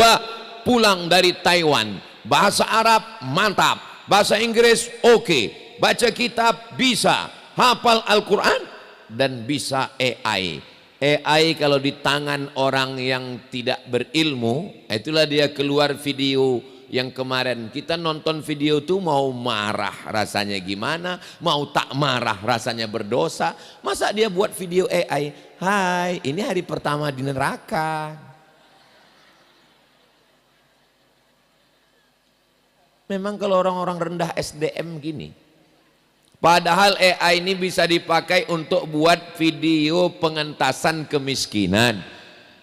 pulang dari Taiwan. bahasa Arab mantap, bahasa Inggris oke, baca kitab bisa, hafal Al-Quran dan bisa AI. AI kalau di tangan orang yang tidak berilmu, itulah dia keluar video yang kemarin kita nonton video itu, mau marah rasanya gimana, mau tak marah rasanya berdosa. Masa dia buat video AI, hai ini hari pertama di neraka. Memang kalau orang-orang rendah SDM gini. Padahal AI ini bisa dipakai untuk buat video pengentasan kemiskinan.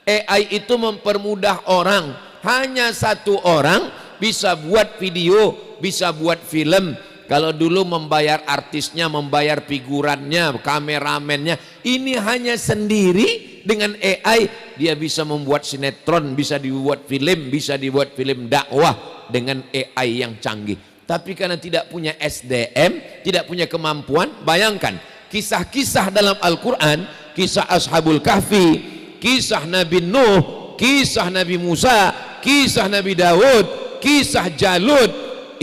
AI itu mempermudah orang. Hanya satu orang bisa buat video, bisa buat film. Kalau dulu membayar artisnya, membayar figurannya, kameramennya. Ini hanya sendiri dengan AI. Dia bisa membuat sinetron, bisa dibuat film, bisa dibuat film dakwah dengan AI yang canggih. Tapi karena tidak punya SDM, tidak punya kemampuan, bayangkan kisah-kisah dalam Al-Quran, kisah Ashabul Kahfi, kisah Nabi Nuh, kisah Nabi Musa, kisah Nabi Daud, kisah Jalut,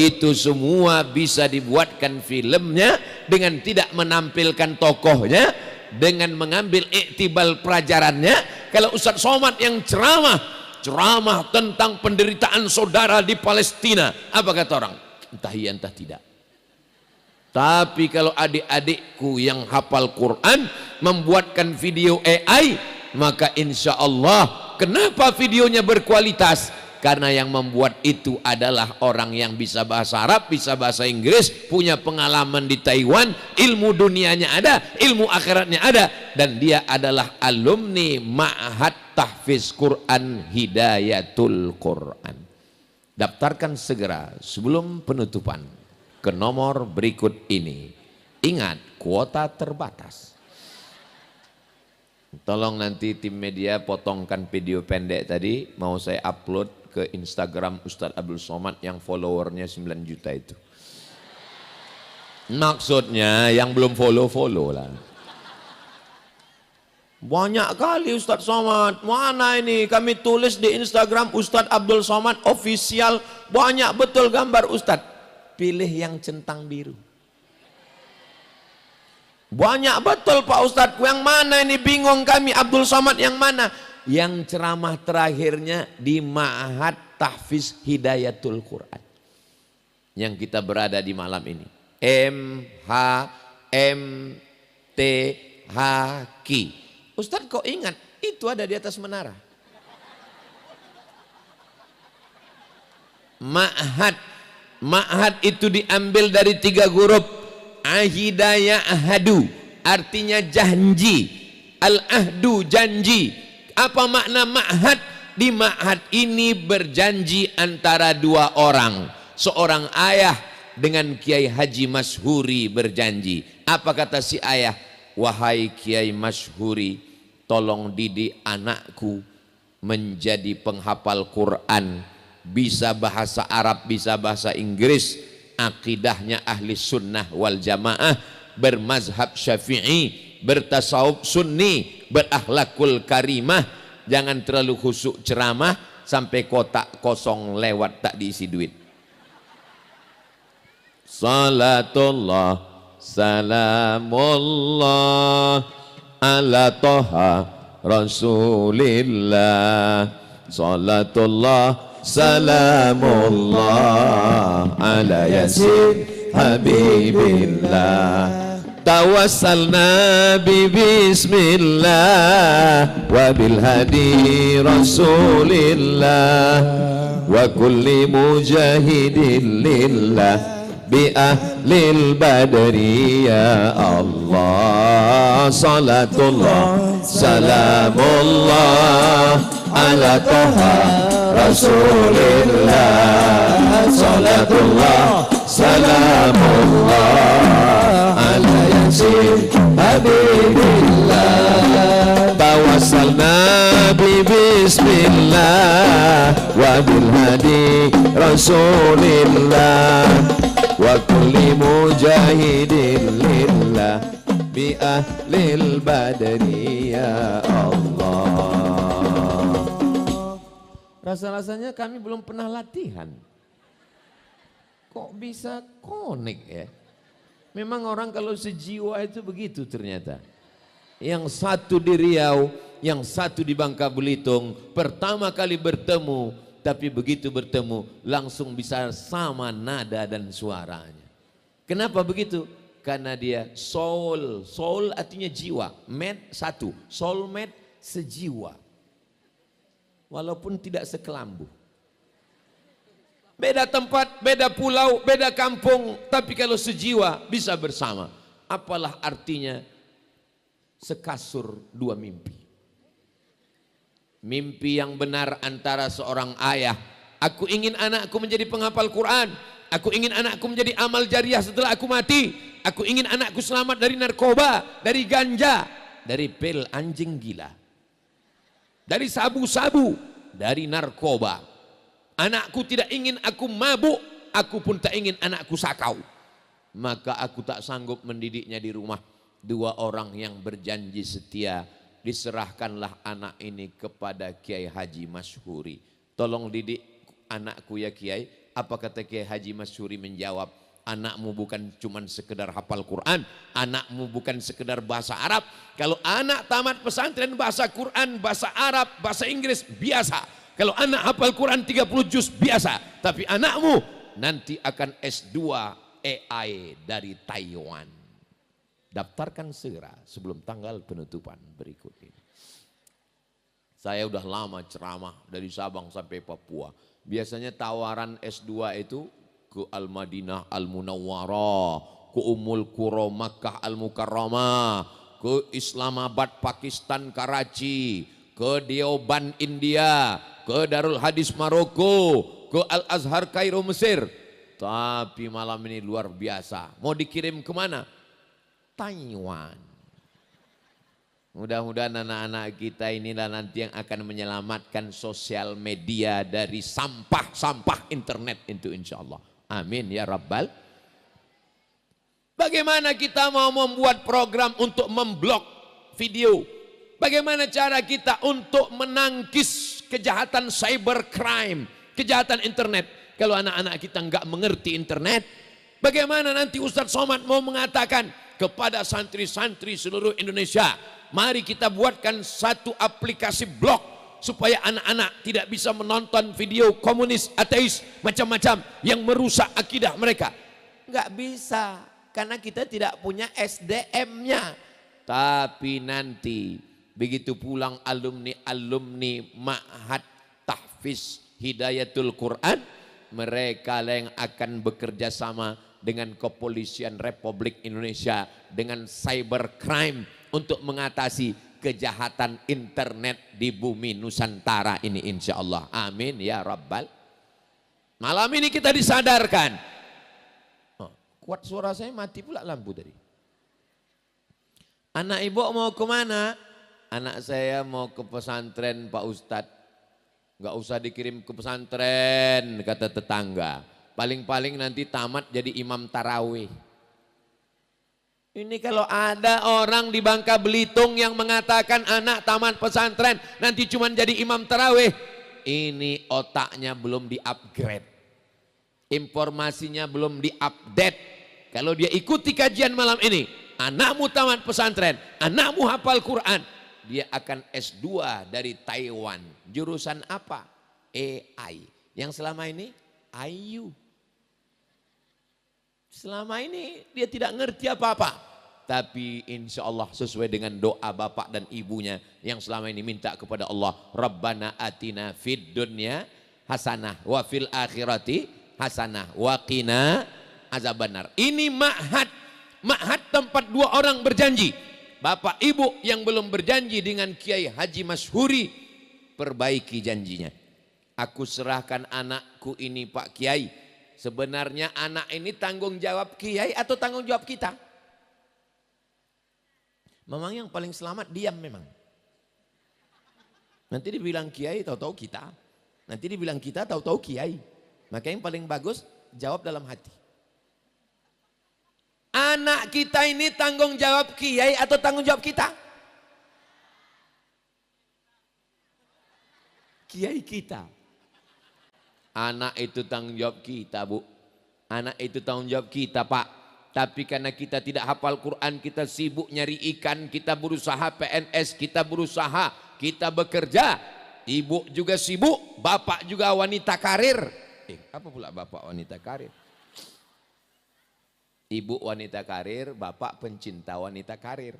itu semua bisa dibuatkan filmnya dengan tidak menampilkan tokohnya, dengan mengambil iktibal pelajarannya. Kalau Ustadz Somad yang ceramah tentang penderitaan saudara di Palestina, apa kata orang? Entah iya entah tidak. Tapi kalau adik-adikku yang hafal Quran membuatkan video AI, maka insya Allah, kenapa videonya berkualitas? Karena yang membuat itu adalah orang yang bisa bahasa Arab, bisa bahasa Inggris, punya pengalaman di Taiwan, ilmu dunianya ada, ilmu akhiratnya ada, dan dia adalah alumni Ma'had Tahfiz Quran Hidayatul Quran. Daftarkan segera sebelum penutupan ke nomor berikut ini. Ingat, kuota terbatas. Tolong nanti tim media potongkan video pendek tadi, mau saya upload ke Instagram Ustadz Abdul Somad yang followernya 9 juta itu. Maksudnya yang belum follow lah. Banyak kali Ustadz Somad, mana ini kami tulis di Instagram Ustadz Abdul Somad official, banyak betul gambar Ustadz. Pilih yang centang biru. Banyak betul Pak Ustadz, yang mana ini bingung kami, Abdul Somad yang mana? Yang ceramah terakhirnya di Ma'had Tahfiz Hidayatul Quran. Yang kita berada di malam ini. MHMTHQ. Ustadz kok ingat, itu ada di atas menara. Ma'had itu diambil dari 3 huruf. Ahidaya ahadu, artinya janji. Al-ahdu, janji. Apa makna ma'had? Di ma'had ini berjanji antara 2 orang. Seorang ayah dengan Kiai Haji Mashhuri berjanji. Apa kata si ayah? Wahai Kiai Mashhuri, tolong didik anakku menjadi penghafal Quran, bisa bahasa Arab, bisa bahasa Inggris, akidahnya ahli sunnah wal jamaah, bermazhab syafi'i, bertasawuf sunni, berakhlakul karimah, jangan terlalu khusyuk ceramah sampai kotak kosong lewat tak diisi duit. Salatullah salamullah ala toha rasulillah. Salatullah salamullah ala yasin habibillah. Tawassalna bi bismillah wa bil hadi rasulillah wa kulli mujahidin lillah bi ahlil badri ya Allah. Salatullah salamullah ala toha rasulillah. Salatullah salamullah ala yasin habibillah. Tawassalna bi bismillah wa bil hadi rasulillah wa kulli mujahidin lillah bi ahlil badri ya Allah. Rasa-rasanya kami belum pernah latihan. Kok bisa connect ya? Memang orang kalau sejiwa itu begitu ternyata. Yang satu di Riau, yang satu di Bangka Belitung, pertama kali bertemu, tapi begitu bertemu langsung bisa sama nada dan suaranya. Kenapa begitu? Karena dia soul, soul artinya jiwa, mate satu, soulmate sejiwa. Walaupun tidak sekelambu. Beda tempat, beda pulau, beda kampung, tapi kalau sejiwa bisa bersama. Apalah artinya sekasur dua mimpi. Mimpi yang benar antara seorang ayah. Aku ingin anakku menjadi penghafal Quran. Aku ingin anakku menjadi amal jariah setelah aku mati. Aku ingin anakku selamat dari narkoba, dari ganja, dari pil anjing gila, dari sabu-sabu, dari narkoba. Anakku tidak ingin aku mabuk, aku pun tak ingin anakku sakau. Maka aku tak sanggup mendidiknya di rumah. Dua orang yang berjanji setia, diserahkanlah anak ini kepada Kiai Haji Masyhuri. Tolong didik anakku ya Kiai. Apa kata Kiai Haji Masyhuri menjawab, anakmu bukan cuman sekedar hafal Quran, anakmu bukan sekedar bahasa Arab. Kalau anak tamat pesantren bahasa Quran, bahasa Arab, bahasa Inggris biasa. Kalau anak hafal Quran 30 juz biasa. Tapi anakmu nanti akan S2 AI dari Taiwan. Daftarkan segera sebelum tanggal penutupan berikut ini. Saya udah lama ceramah dari Sabang sampai Papua. Biasanya tawaran S2 itu ke Al-Madinah Al-Munawwarah, ke Ummul Qura Makkah Al-Mukarramah, ke Islamabad Pakistan Karachi, ke Deoban India, ke Darul Hadis Maroko, ke Al-Azhar Kairo Mesir. Tapi malam ini luar biasa. Mau dikirim kemana? Taiwan. Mudah-mudahan anak-anak kita inilah nanti yang akan menyelamatkan sosial media dari sampah-sampah internet itu insya Allah. Amin ya Rabbal. Bagaimana kita mau membuat program untuk memblok video? Bagaimana cara kita untuk menangkis kejahatan cybercrime, kejahatan internet? Kalau anak-anak kita nggak mengerti internet, bagaimana nanti Ustadz Somad mau mengatakan kepada santri-santri seluruh Indonesia, mari kita buatkan satu aplikasi blog supaya anak-anak tidak bisa menonton video komunis, ateis, macam-macam yang merusak akidah mereka. Nggak bisa, karena kita tidak punya SDM-nya. Tapi nanti begitu pulang alumni Ma'had Tahfiz Hidayatul Quran, mereka yang akan bekerja sama dengan Kepolisian Republik Indonesia, dengan cybercrime untuk mengatasi kejahatan internet di bumi Nusantara ini insya Allah. Amin ya Rabbal. Malam ini kita disadarkan. Oh, kuat suara saya, mati pula lampu tadi. Anak ibu mau kemana? Anak saya mau ke pesantren Pak Ustadz. Gak usah dikirim ke pesantren, kata tetangga. Paling-paling nanti tamat jadi imam tarawih. Ini kalau ada orang di Bangka Belitung yang mengatakan anak tamat pesantren nanti cuma jadi imam tarawih, ini otaknya belum di-upgrade, informasinya belum di-update. Kalau dia ikuti kajian malam ini, anakmu tamat pesantren, anakmu hafal Quran, dia akan S2 dari Taiwan. Jurusan apa? AI. Yang selama ini IU. Selama ini dia tidak ngerti apa-apa. Tapi insya Allah sesuai dengan doa bapak dan ibunya yang selama ini minta kepada Allah. Rabbana atina fid dunya hasanah wa fil akhirati hasanah wa qina azabannar. Ini ma'had. Ma'had tempat dua orang berjanji. Bapak ibu yang belum berjanji dengan Kiai Haji Masyhuri, perbaiki janjinya. Aku serahkan anakku ini Pak Kiai. Sebenarnya anak ini tanggung jawab Kiai atau tanggung jawab kita? Memang yang paling selamat diam memang. Nanti dibilang Kiai tahu-tahu kita. Nanti dibilang kita tahu-tahu Kiai. Maka yang paling bagus jawab dalam hati. Anak kita ini tanggung jawab Kiai atau tanggung jawab kita? Kiai kita. Anak itu tanggung jawab kita, Bu. Anak itu tanggung jawab kita, Pak. Tapi karena kita tidak hafal Quran, kita sibuk nyari ikan, kita berusaha PNS, kita berusaha, kita bekerja. Ibu juga sibuk, bapak juga wanita karir. Apa pula bapak wanita karir? Ibu wanita karir, bapak pencinta wanita karir.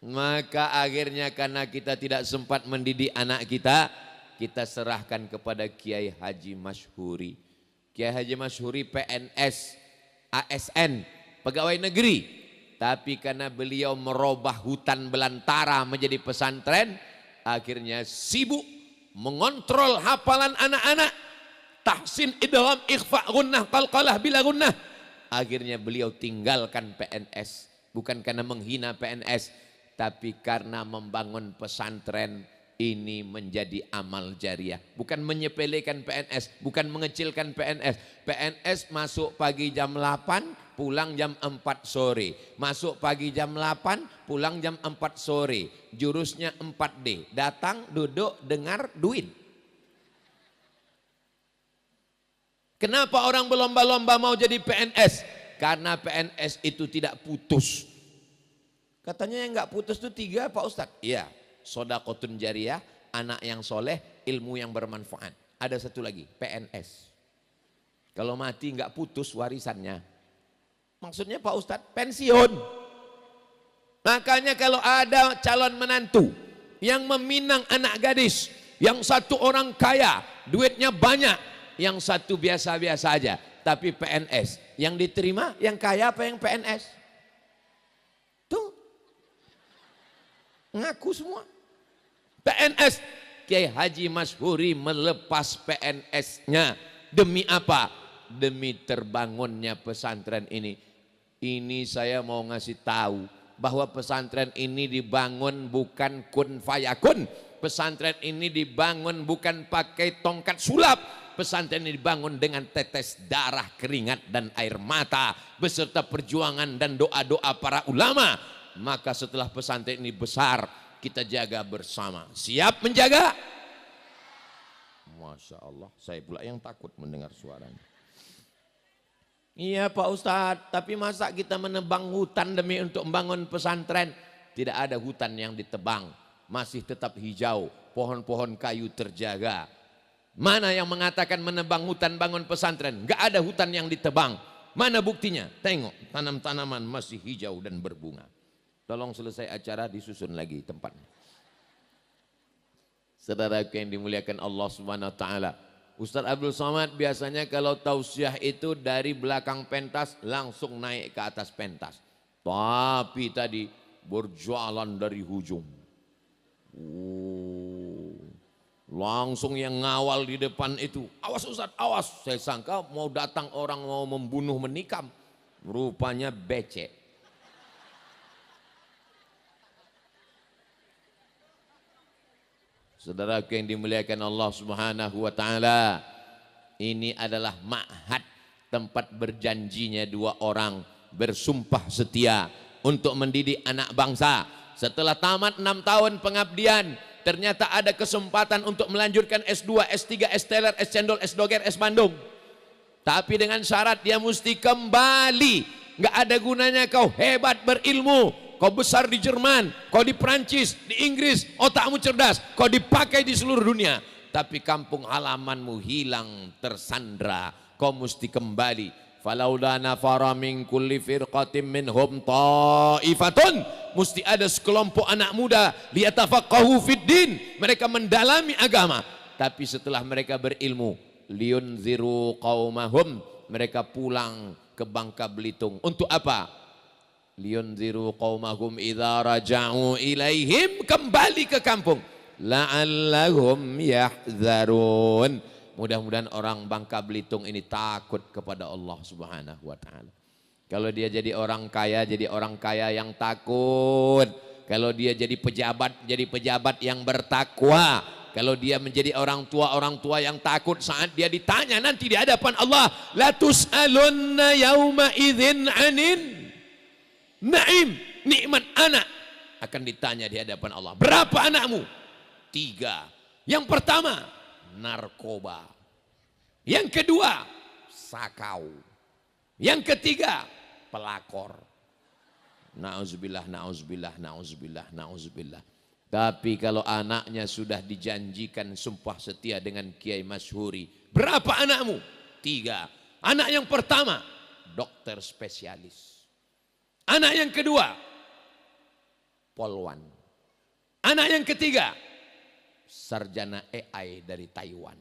Maka akhirnya karena kita tidak sempat mendidik anak kita, kita serahkan kepada Kiai Haji Masyhuri. Kiai Haji Masyhuri PNS, ASN, pegawai negeri. Tapi karena beliau merubah hutan belantara menjadi pesantren, akhirnya sibuk mengontrol hafalan anak-anak. Tahsin, idgham, ikhfa, gunnah, qalqalah, bila gunnah. Akhirnya beliau tinggalkan PNS. Bukan karena menghina PNS, tapi karena membangun pesantren ini menjadi amal jariah. Bukan menyepelekan PNS, bukan mengecilkan PNS. PNS masuk pagi jam 8, pulang jam 4 sore. Masuk pagi jam 8, pulang jam 4 sore. Jurusnya 4D. Datang, duduk, dengar, duit. Kenapa orang berlomba-lomba mau jadi PNS? Karena PNS itu tidak putus. Katanya yang nggak putus itu 3 Pak Ustadz. Iya, sodaqotun jariyah, anak yang soleh, ilmu yang bermanfaat. Ada satu lagi, PNS. Kalau mati nggak putus warisannya. Maksudnya Pak Ustadz pensiun. Makanya kalau ada calon menantu yang meminang anak gadis, yang satu orang kaya, duitnya banyak, yang satu biasa-biasa aja, tapi PNS. Yang diterima yang kaya apa yang PNS? Tuh. Ngaku semua. PNS. Kiai Haji Masyhuri melepas PNS-nya. Demi apa? Demi terbangunnya pesantren ini. Ini saya mau ngasih tahu bahwa pesantren ini dibangun bukan kun fayakun. Pesantren ini dibangun bukan pakai tongkat sulap. Pesantren ini dibangun dengan tetes darah, keringat dan air mata beserta perjuangan dan doa-doa para ulama. Maka setelah pesantren ini besar, kita jaga bersama. Siap menjaga? Masya Allah, saya pula yang takut mendengar suaranya. Iya Pak Ustadz, tapi masa kita menebang hutan demi untuk membangun pesantren? Tidak ada hutan yang ditebang, masih tetap hijau, pohon-pohon kayu terjaga. Mana yang mengatakan menebang hutan bangun pesantren? Gak ada hutan yang ditebang. Mana buktinya? Tengok, tanam-tanaman masih hijau dan berbunga. Tolong selesai acara disusun lagi tempatnya. Saudaraku yang dimuliakan Allah Subhanahu wa taala. Ustaz Abdul Somad biasanya kalau tausiah itu dari belakang pentas langsung naik ke atas pentas. Tapi tadi berjalan dari hujung. Langsung yang ngawal di depan itu. Awas Ustaz, awas. Saya sangka mau datang orang mau membunuh menikam. Rupanya becek. Saudaraku yang dimuliakan Allah Subhanahu wa taala, ini adalah ma'had, tempat berjanjinya 2 orang bersumpah setia untuk mendidik anak bangsa. Setelah tamat 6 tahun pengabdian, ternyata ada kesempatan untuk melanjutkan S2, S3, S-Teler, S-Cendol, S-Doger, S-Bandung. Tapi dengan syarat dia mesti kembali. Nggak ada gunanya kau hebat berilmu, kau besar di Jerman, kau di Perancis, di Inggris, otakmu cerdas, kau dipakai di seluruh dunia. Tapi kampung halamanmu hilang, tersandra, kau mesti kembali. Falaula nafara min kulli firqatin minhum ta'ifatun. Mesti ada sekelompok anak muda liyatafaqahu fid din. Mereka mendalami agama. Tapi setelah mereka berilmu, liyunziru qaumahum. Mereka pulang ke Bangka Belitung. Untuk apa? Liyunziru qaumahum idza raja'u ilaihim. Kembali ke kampung. La'allahum yahzarun. Mudah-mudahan orang Bangka Belitung ini takut kepada Allah Subhanahu wa taala. Kalau dia jadi orang kaya yang takut. Kalau dia jadi pejabat yang bertakwa. Kalau dia menjadi orang tua yang takut saat dia ditanya nanti di hadapan Allah, la tus'alunna yauma idzin 'anin na'im, nikmat anak akan ditanya di hadapan Allah. Berapa anakmu? 3. Yang pertama narkoba. Yang kedua, sakau. Yang ketiga, pelakor. Nauzubillah, nauzubillah, nauzubillah, nauzubillah. Tapi kalau anaknya sudah dijanjikan sumpah setia dengan Kiai Masyhuri, berapa anakmu? 3. Anak yang pertama, dokter spesialis. Anak yang kedua, polwan. Anak yang ketiga, sarjana AI dari Taiwan.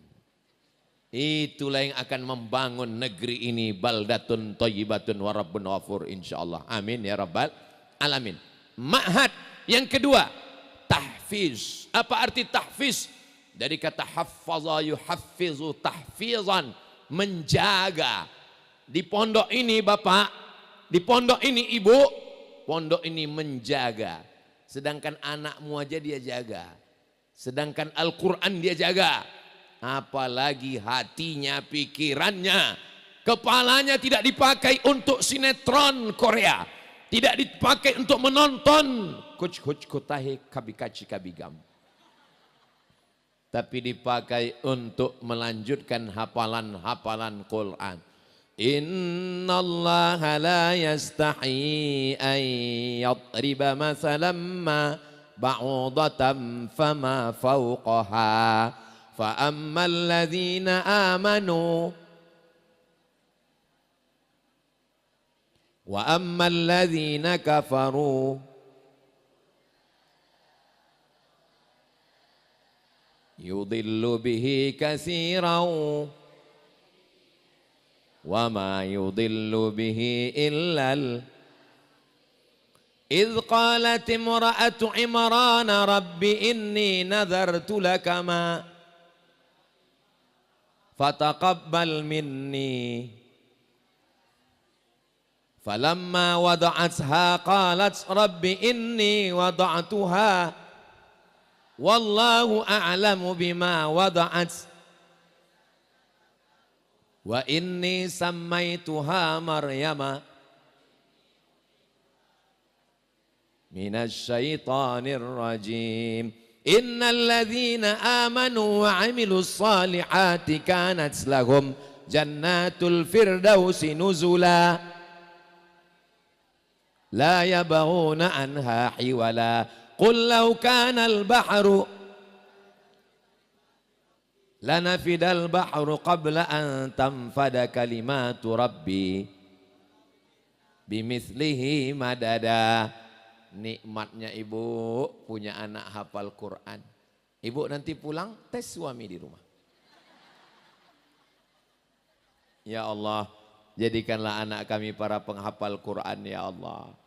Itulah yang akan membangun negeri ini, baldatun thayyibatun wa rabbun ghafur, insyaallah. Amin ya rabbal alamin. Ma'had yang kedua, tahfiz. Apa arti tahfiz? Dari kata haffaza yuhaffizu tahfizan, menjaga. Di pondok ini Bapak, di pondok ini Ibu, pondok ini menjaga. Sedangkan anakmu aja dia jaga. Sedangkan Al-Quran dia jaga. Apalagi hatinya, pikirannya, kepalanya tidak dipakai untuk sinetron Korea, tidak dipakai untuk menonton kuch kotahe kabikachi kabigam, tapi dipakai untuk melanjutkan hafalan-hafalan Quran. Innallaha la yastahi an yadriba masalan ma ba'udatan fama fawqaha فأما الذين آمنوا وأما الذين كفروا يضل به كثيرا وما يضل به إلا إذ قالت امرأة عمران رب إني نذرت لك ما fataqabbal minni falamma wada'atha qalat rabbi inni wada'tuha wallahu a'lamu bima wada'at wa inni sammaituha maryama minasy syaithanir rajim. Innal ladzina amanu wa 'amilus salihati kanat lahum jannatul firdausi nuzula la yabghuna anha hiwala qul law kana al bahru lanafidal bahru qabla an tanfada kalimatu rabbi bimithlihi madada. Nikmatnya ibu punya anak hafal Quran. Ibu nanti pulang tes suami di rumah. Ya Allah, jadikanlah anak kami para penghafal Quran ya Allah.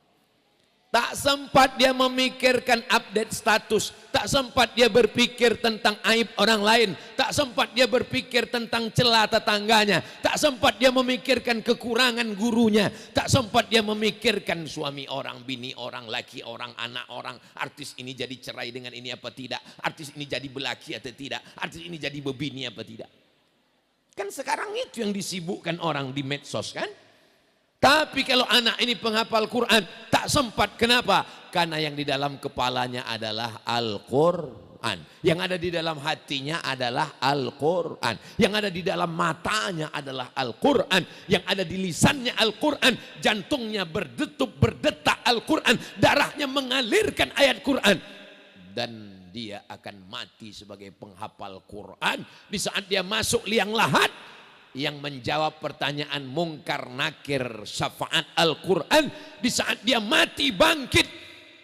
Tak sempat dia memikirkan update status, tak sempat dia berpikir tentang aib orang lain, tak sempat dia berpikir tentang celah tetangganya, tak sempat dia memikirkan kekurangan gurunya, tak sempat dia memikirkan suami orang, bini orang, laki orang, anak orang, artis ini jadi cerai dengan ini apa tidak, artis ini jadi belaki atau tidak, artis ini jadi bebini apa tidak. Kan sekarang itu yang disibukkan orang di medsos kan. Tapi kalau anak ini penghafal Quran tak sempat, kenapa? Karena yang di dalam kepalanya adalah Al-Quran, yang ada di dalam hatinya adalah Al-Quran, yang ada di dalam matanya adalah Al-Quran, yang ada di lisannya Al-Quran, jantungnya berdetup berdetak Al-Quran, darahnya mengalirkan ayat Quran, dan dia akan mati sebagai penghafal Quran. Di saat dia masuk liang lahat, yang menjawab pertanyaan mungkar nakir syafaat Al-Quran, di saat dia mati bangkit,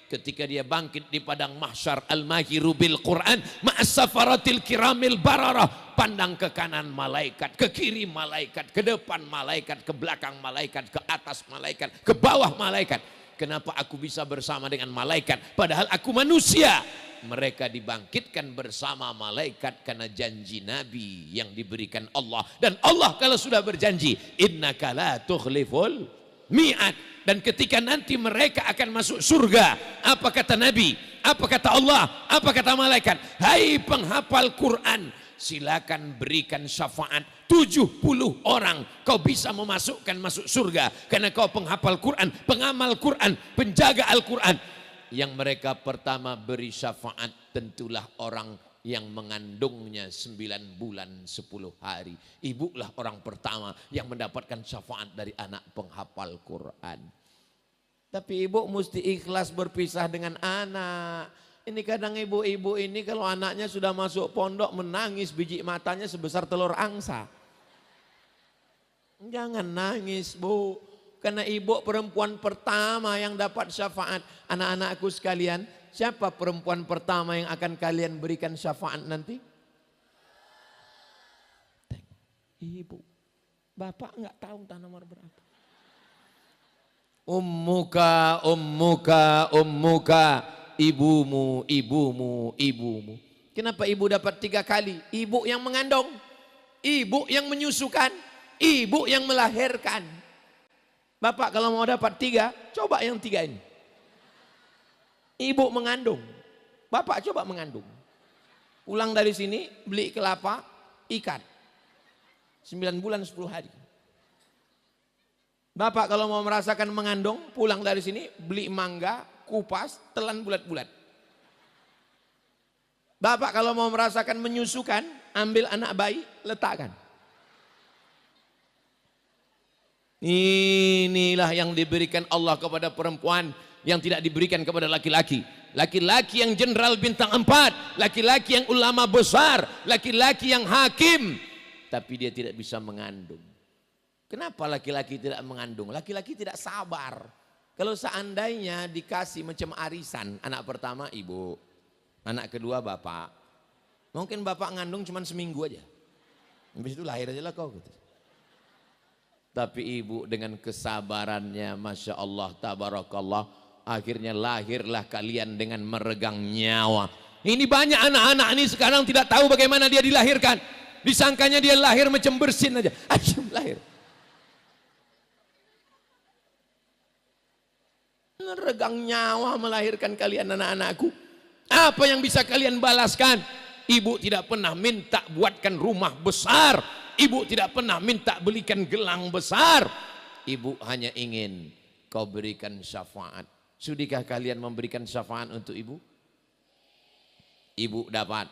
ketika dia bangkit di padang mahsyar, al-mahiru bil Quran ma'as safaratil kiramil bararah, pandang ke kanan malaikat, ke kiri malaikat, ke depan malaikat, ke belakang malaikat, ke atas malaikat, ke bawah malaikat. Kenapa aku bisa bersama dengan malaikat padahal aku manusia? Mereka dibangkitkan bersama malaikat karena janji Nabi yang diberikan Allah. Dan Allah kalau sudah berjanji, innaka la tukhliful mi'ad. Dan ketika nanti mereka akan masuk surga, apa kata Nabi? Apa kata Allah? Apa kata malaikat? Hai penghafal Quran, silakan berikan syafaat 70 orang, kau bisa memasukkan masuk surga karena kau penghafal Quran, pengamal Quran, penjaga Al-Quran. Yang mereka pertama beri syafaat tentulah orang yang mengandungnya 9 bulan 10 hari. Ibulah orang pertama yang mendapatkan syafaat dari anak penghafal Quran. Tapi ibu mesti ikhlas berpisah dengan anak. Ini kadang ibu-ibu ini kalau anaknya sudah masuk pondok menangis biji matanya sebesar telur angsa. Jangan nangis bu. Karena ibu perempuan pertama yang dapat syafaat. Anak-anakku sekalian, siapa perempuan pertama yang akan kalian berikan syafaat nanti? Ibu. Bapak enggak tahu entah nomor berapa. Ummuka, ummuka, ummuka. Ibumu, ibumu, ibumu. Kenapa ibu dapat 3 kali? Ibu yang mengandung, ibu yang menyusukan, ibu yang melahirkan. Bapak kalau mau dapat 3, coba yang 3 ini. Ibu mengandung, bapak coba mengandung. Pulang dari sini, beli kelapa, ikat. 9 bulan 10 hari. Bapak kalau mau merasakan mengandung, pulang dari sini, beli mangga, kupas, telan bulat-bulat. Bapak kalau mau merasakan menyusukan, ambil anak bayi, letakkan. Inilah yang diberikan Allah kepada perempuan yang tidak diberikan kepada laki-laki. Laki-laki yang jenderal bintang 4, laki-laki yang ulama besar, laki-laki yang hakim, tapi dia tidak bisa mengandung. Kenapa laki-laki tidak mengandung? Laki-laki tidak sabar. Kalau seandainya dikasih macam arisan, anak pertama ibu, anak kedua bapak, mungkin bapak ngandung cuma seminggu aja, habis itu lahir aja lah kau gitu. Tapi ibu dengan kesabarannya, Masya Allah, Tabarakallah, akhirnya lahirlah kalian dengan meregang nyawa. Ini banyak anak-anak ini sekarang tidak tahu bagaimana dia dilahirkan. Disangkanya dia lahir macam bersin aja. Asyum lahir. Meregang nyawa melahirkan kalian anak-anakku. Apa yang bisa kalian balaskan? Ibu tidak pernah minta buatkan rumah besar. Ibu tidak pernah minta belikan gelang besar. Ibu hanya ingin kau berikan syafaat. Sudikah kalian memberikan syafaat untuk ibu? Ibu dapat,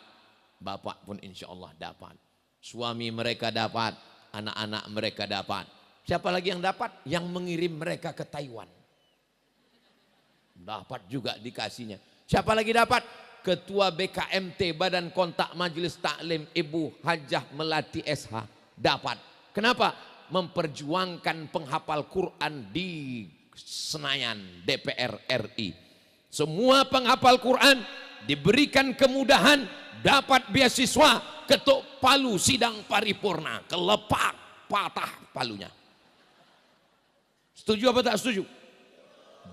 bapak pun insya Allah dapat. Suami mereka dapat, anak-anak mereka dapat. Siapa lagi yang dapat? Yang mengirim mereka ke Taiwan. Dapat juga dikasihnya. Siapa lagi dapat? Ketua BKMT Badan Kontak Majelis Taklim Ibu Hajah Melati SH dapat. Kenapa? Memperjuangkan penghafal Quran di Senayan DPR RI. Semua penghafal Quran diberikan kemudahan, dapat beasiswa, ketuk palu sidang paripurna, kelepak patah palunya. Setuju apa tak setuju?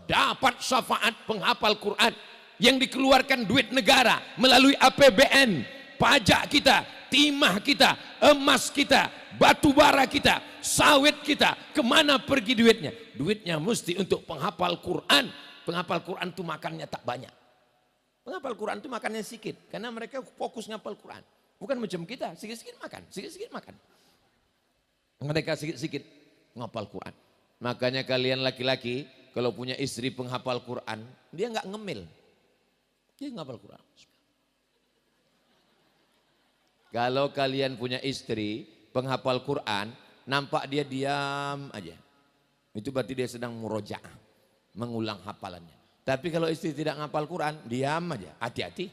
Dapat syafaat penghafal Quran yang dikeluarkan duit negara melalui APBN, pajak kita, timah kita, emas kita, batu bara kita, sawit kita, kemana pergi duitnya? Duitnya mesti untuk penghafal Quran. Penghafal Quran itu makannya tak banyak. Penghafal Quran itu makannya sedikit, karena mereka fokus ngapal Quran. Bukan macam kita, sedikit-sedikit makan, sedikit-sedikit makan. Mereka sedikit-sedikit ngapal Quran. Makanya kalian laki-laki kalau punya istri penghafal Quran, dia nggak ngemil. Dia ngapal Quran. Kalau kalian punya istri penghafal Quran, nampak dia diam aja. Itu berarti dia sedang murojaah, mengulang hafalannya. Tapi kalau istri tidak ngapal Quran, diam aja, hati-hati.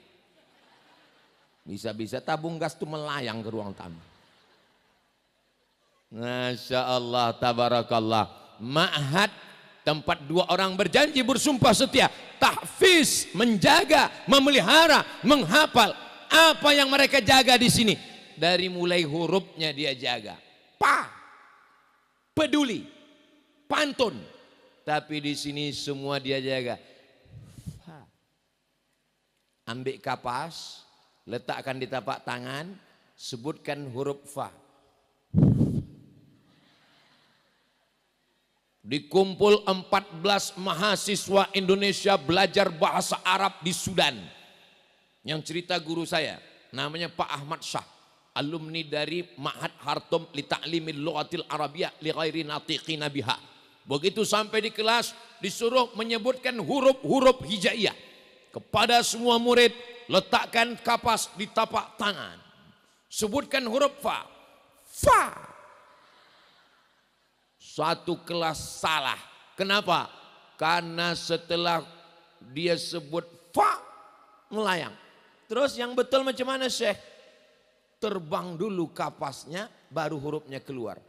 Bisa-bisa tabung gas itu melayang ke ruang tamu. Masya Allah, tabarakallah. Ma'had, tempat 2 orang berjanji bersumpah setia, tahfiz, menjaga, memelihara, menghafal. Apa yang mereka jaga di sini? Dari mulai hurufnya dia jaga. Pa, peduli, pantun. Tapi di sini semua dia jaga. Fa. Ambil kapas, letakkan di tapak tangan, sebutkan huruf fa. Dikumpul 14 mahasiswa Indonesia belajar bahasa Arab di Sudan. Yang cerita guru saya, namanya Pak Ahmad Shah, alumni dari Ma'had Hartum li Ta'limil Lughatil Arabiyyah li ghairi natiqina biha. Begitu sampai di kelas disuruh menyebutkan huruf-huruf hijaiyah. Kepada semua murid letakkan kapas di tapak tangan. Sebutkan huruf fa. Fa. Satu kelas salah. Kenapa? Karena setelah dia sebut fa, melayang. Terus yang betul macam mana Syekh? Terbang dulu kapasnya, baru hurufnya keluar.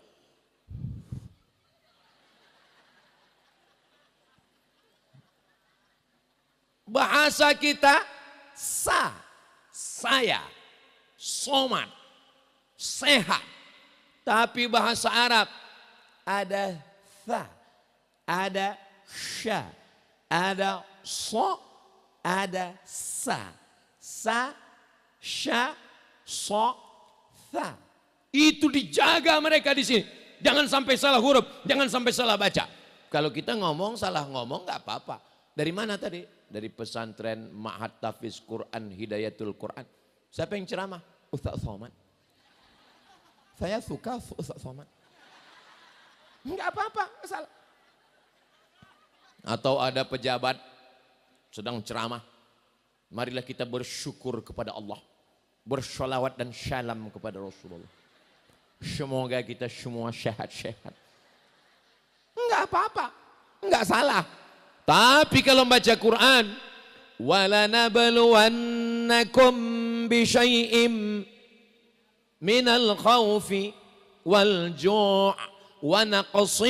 Bahasa kita sa, saya, somat, sehat. Tapi bahasa Arab ada tha, ada sya, ada so, ada sa. Sa, sya, so, tha. Itu dijaga mereka di sini. Jangan sampai salah huruf, jangan sampai salah baca. Kalau kita ngomong salah ngomong nggak apa-apa. Dari mana tadi? Dari pesantren Ma'had Tahfiz Quran Hidayatul Quran. Siapa yang ceramah? Ustaz Somad. Saya suka Ustaz Somad. Enggak apa-apa, salah. Atau ada pejabat sedang ceramah. Marilah kita bersyukur kepada Allah. Bersolawat dan syalam kepada Rasulullah. Semoga kita semua sehat-sehat. Enggak apa-apa, enggak salah. Tapi kalau baca Quran, وَلَنَبْلُوَنَّكُمْ بِشَيْءٍ مِنَ الْخَوْفِ وَالْجُوعِ وَنَقْصٍ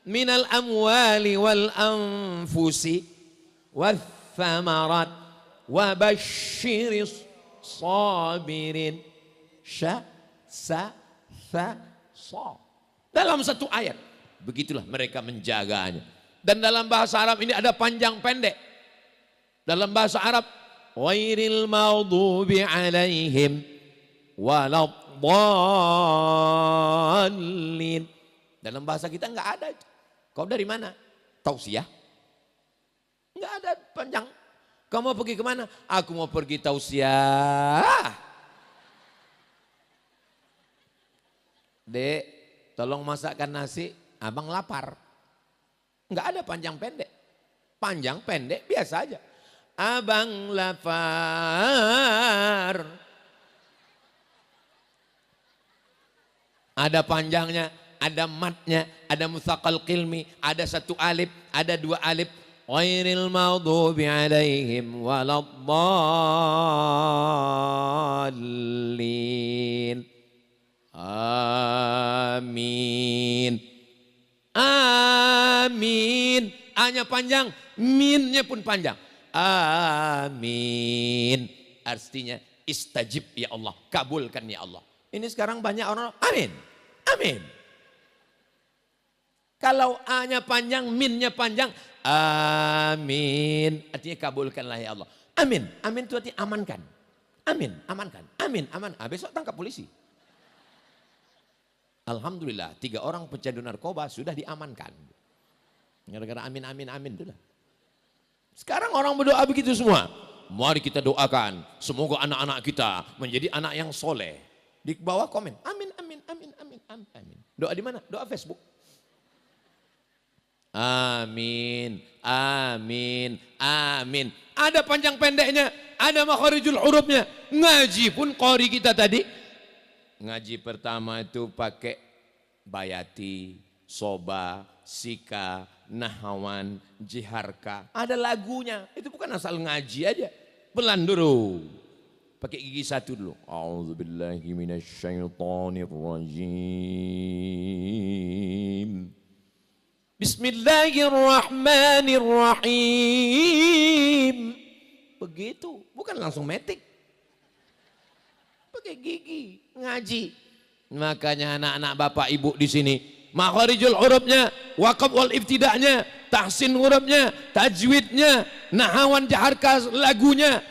مِنَ الْأَمْوَالِ وَالْأَنْفُسِ وَالثَّمَرَاتِ وَبَشِّرِ الصَّابِرِينَ. Sya, sa, tha, sa. Dalam satu ayat. Begitulah mereka menjaganya. Dan dalam bahasa Arab ini ada panjang pendek. Dalam bahasa Arab, ghairil maghdubi alaihim waladdallin. Dalam bahasa kita enggak ada. Kau dari mana? Tausiah. Enggak ada panjang. Kau mau pergi kemana? Aku mau pergi tausiah. Dek, tolong masakkan nasi, abang lapar. Enggak ada panjang pendek. Panjang pendek biasa aja. Abang lapar. Ada panjangnya, ada matnya, ada mutsaqal qilmi, ada satu alif, ada dua alif. Ghairil maghdubi alaihim waladdallin. Amin. Amin. A-nya panjang, min-nya pun panjang. Amin. Artinya istajib ya Allah, kabulkan ya Allah. Ini sekarang banyak orang amin. Amin. Kalau A-nya panjang, min-nya panjang, amin. Artinya kabulkanlah ya Allah. Amin. Amin itu artinya amankan. Amin, amankan. Amin, aman. Besok tangkap polisi. Alhamdulillah 3 orang pecandu narkoba sudah diamankan. Gara-gara amin, amin, amin itulah. Sekarang orang berdoa begitu semua. Mari kita doakan. Semoga anak-anak kita menjadi anak yang soleh. Di bawah komen. Amin, amin, amin, amin, amin, amin. Doa di mana? Doa Facebook. Amin, amin, amin. Ada panjang pendeknya. Ada makharijul hurufnya. Ngaji pun qori kita tadi. Ngaji pertama itu pakai bayati, soba, sika, nahawan, jiharka. Ada lagunya. Itu bukan asal ngaji aja. Pelan dulu. Pakai gigi satu dulu. A'udzubillahi minasyaitonirrajim. Bismillahirrahmanirrahim. Begitu. Bukan langsung metik. Pakai gigi ngaji. Makanya anak-anak bapak ibu di sini makharijul hurufnya, waqaf wal ibtida'nya, tahsin hurufnya, tajwidnya, nahawan jaharka lagunya.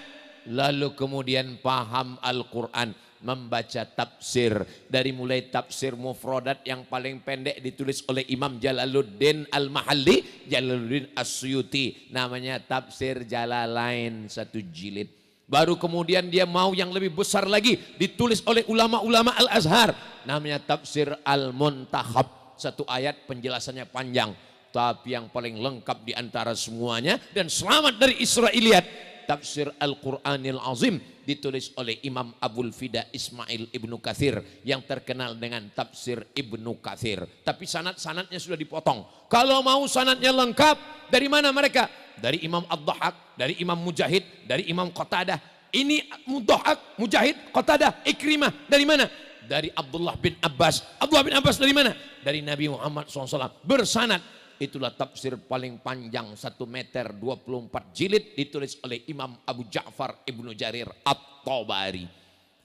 Lalu kemudian paham Al-Quran, membaca tafsir. Dari mulai tafsir mufradat yang paling pendek ditulis oleh Imam Jalaluddin Al-Mahalli, Jalaluddin As-Suyuti. Namanya tafsir Jalalain 1 jilid. Baru kemudian dia mau yang lebih besar lagi, ditulis oleh ulama-ulama Al-Azhar. Namanya tafsir Al-Muntakhab. 1 ayat penjelasannya panjang. Tapi yang paling lengkap di antara semuanya dan selamat dari Israiliyat. Tafsir Al-Quranil Azim ditulis oleh Imam Abul Fida Ismail Ibnu Katsir yang terkenal dengan Tafsir Ibnu Katsir. Tapi sanad-sanadnya sudah dipotong. Kalau mau sanadnya lengkap, dari mana mereka? Dari Imam Ad-Dhahhak, dari Imam Mujahid, dari Imam Qatadah. Ini Ad-Dhahhak, Mujahid, Qatadah, Ikrimah. Dari mana? Dari Abdullah bin Abbas. Abdullah bin Abbas dari mana? Dari Nabi Muhammad SAW. Bersanad. Itulah tafsir paling panjang 1 meter 24 jilid ditulis oleh Imam Abu Ja'far Ibnu Jarir At-Tabari.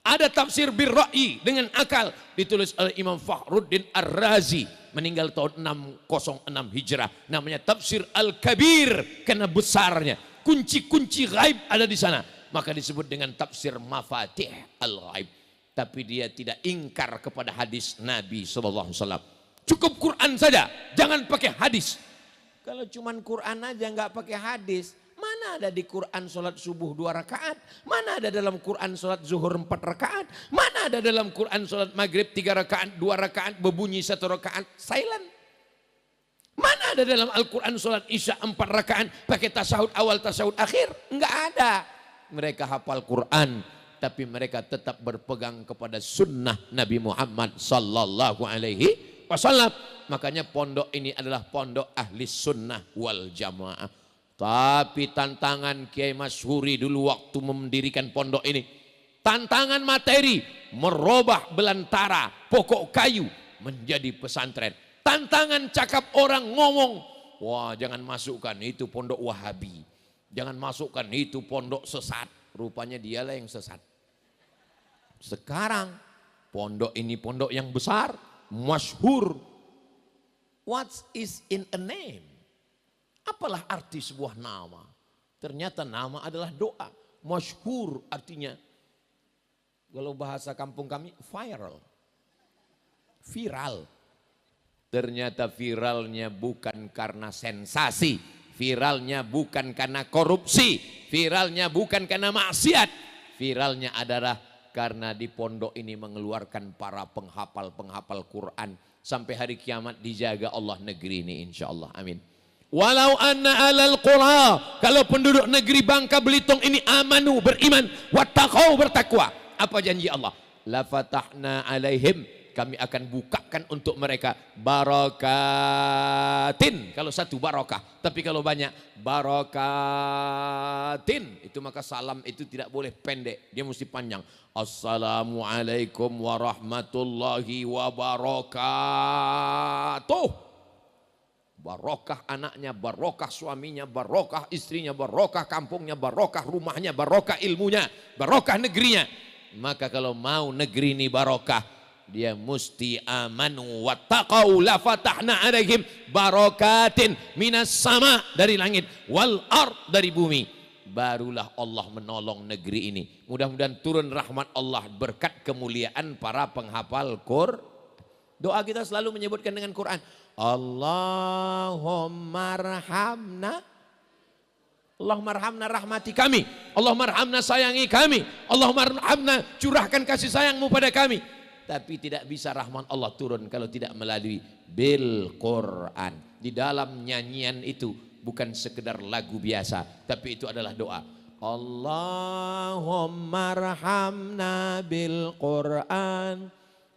Ada tafsir Bir-Ra'yi dengan akal ditulis oleh Imam Fakhruddin Ar-Razi meninggal tahun 606 Hijrah. Namanya tafsir Al-Kabir karena besarnya. Kunci-kunci gaib ada di sana. Maka disebut dengan tafsir Mafatih Al-Ghaib. Tapi dia tidak ingkar kepada hadis Nabi SAW. Cukup Quran saja, jangan pakai hadis. Kalau cuman Quran aja nggak pakai hadis, mana ada di Quran sholat subuh 2 rakaat? Mana ada dalam Quran sholat zuhur 4 rakaat? Mana ada dalam Quran sholat maghrib 3 rakaat, 2 rakaat berbunyi 1 rakaat silent? Mana ada dalam Al-Quran sholat isya 4 rakaat pakai tasahud awal tasahud akhir? Enggak ada. Mereka hafal Quran, tapi mereka tetap berpegang kepada sunnah Nabi Muhammad sallallahu alaihi wasallam. Makanya pondok ini adalah pondok ahli sunnah wal jamaah. Tapi tantangan Kiai Masyhuri dulu waktu mendirikan pondok ini, tantangan materi merubah belantara pokok kayu menjadi pesantren. Tantangan cakap orang ngomong, wah jangan masukkan itu pondok Wahabi, jangan masukkan itu pondok sesat. Rupanya dialah yang sesat. Sekarang pondok ini pondok yang besar, masyhur. What is in a name? Apalah arti sebuah nama? Ternyata nama adalah doa. Masyhur artinya, kalau bahasa kampung kami, viral. Viral. Ternyata viralnya bukan karena sensasi. Viralnya bukan karena korupsi. Viralnya bukan karena maksiat. Viralnya adalah karena di pondok ini mengeluarkan para penghafal-penghafal Quran. Sampai hari kiamat dijaga Allah negeri ini insya Allah. Amin. Walau anna alal qura, kalau penduduk negeri Bangka Belitung ini amanu, beriman, wattaqau, bertakwa. Apa janji Allah? La fatahna alaihim, kami akan bukakan untuk mereka barakatin. Kalau satu barakah, tapi kalau banyak barakatin, itu maka salam itu tidak boleh pendek, dia mesti panjang. Assalamualaikum warahmatullahi wabarakatuh. Barokah anaknya, barokah suaminya, barokah istrinya, barokah kampungnya, barokah rumahnya, barokah ilmunya, barokah negerinya. Maka kalau mau negeri ini barokah, dia mesti amanu wattaqau, la fatahna alaihim barakatin minas sama, dari langit, wal ard, dari bumi. Barulah Allah menolong negeri ini. Mudah-mudahan turun rahmat Allah berkat kemuliaan para penghafal Quran. Doa kita selalu menyebutkan dengan Quran. Allahumma arhamna, Allahumma arhamna, rahmati kami. Allahumma arhamna, sayangi kami. Allahumma arhamna, curahkan kasih sayangmu pada kami. Tapi tidak bisa rahmat Allah turun kalau tidak melalui bil Quran. Di dalam nyanyian itu bukan sekedar lagu biasa, tapi itu adalah doa. Allahumma arhamna bil Quran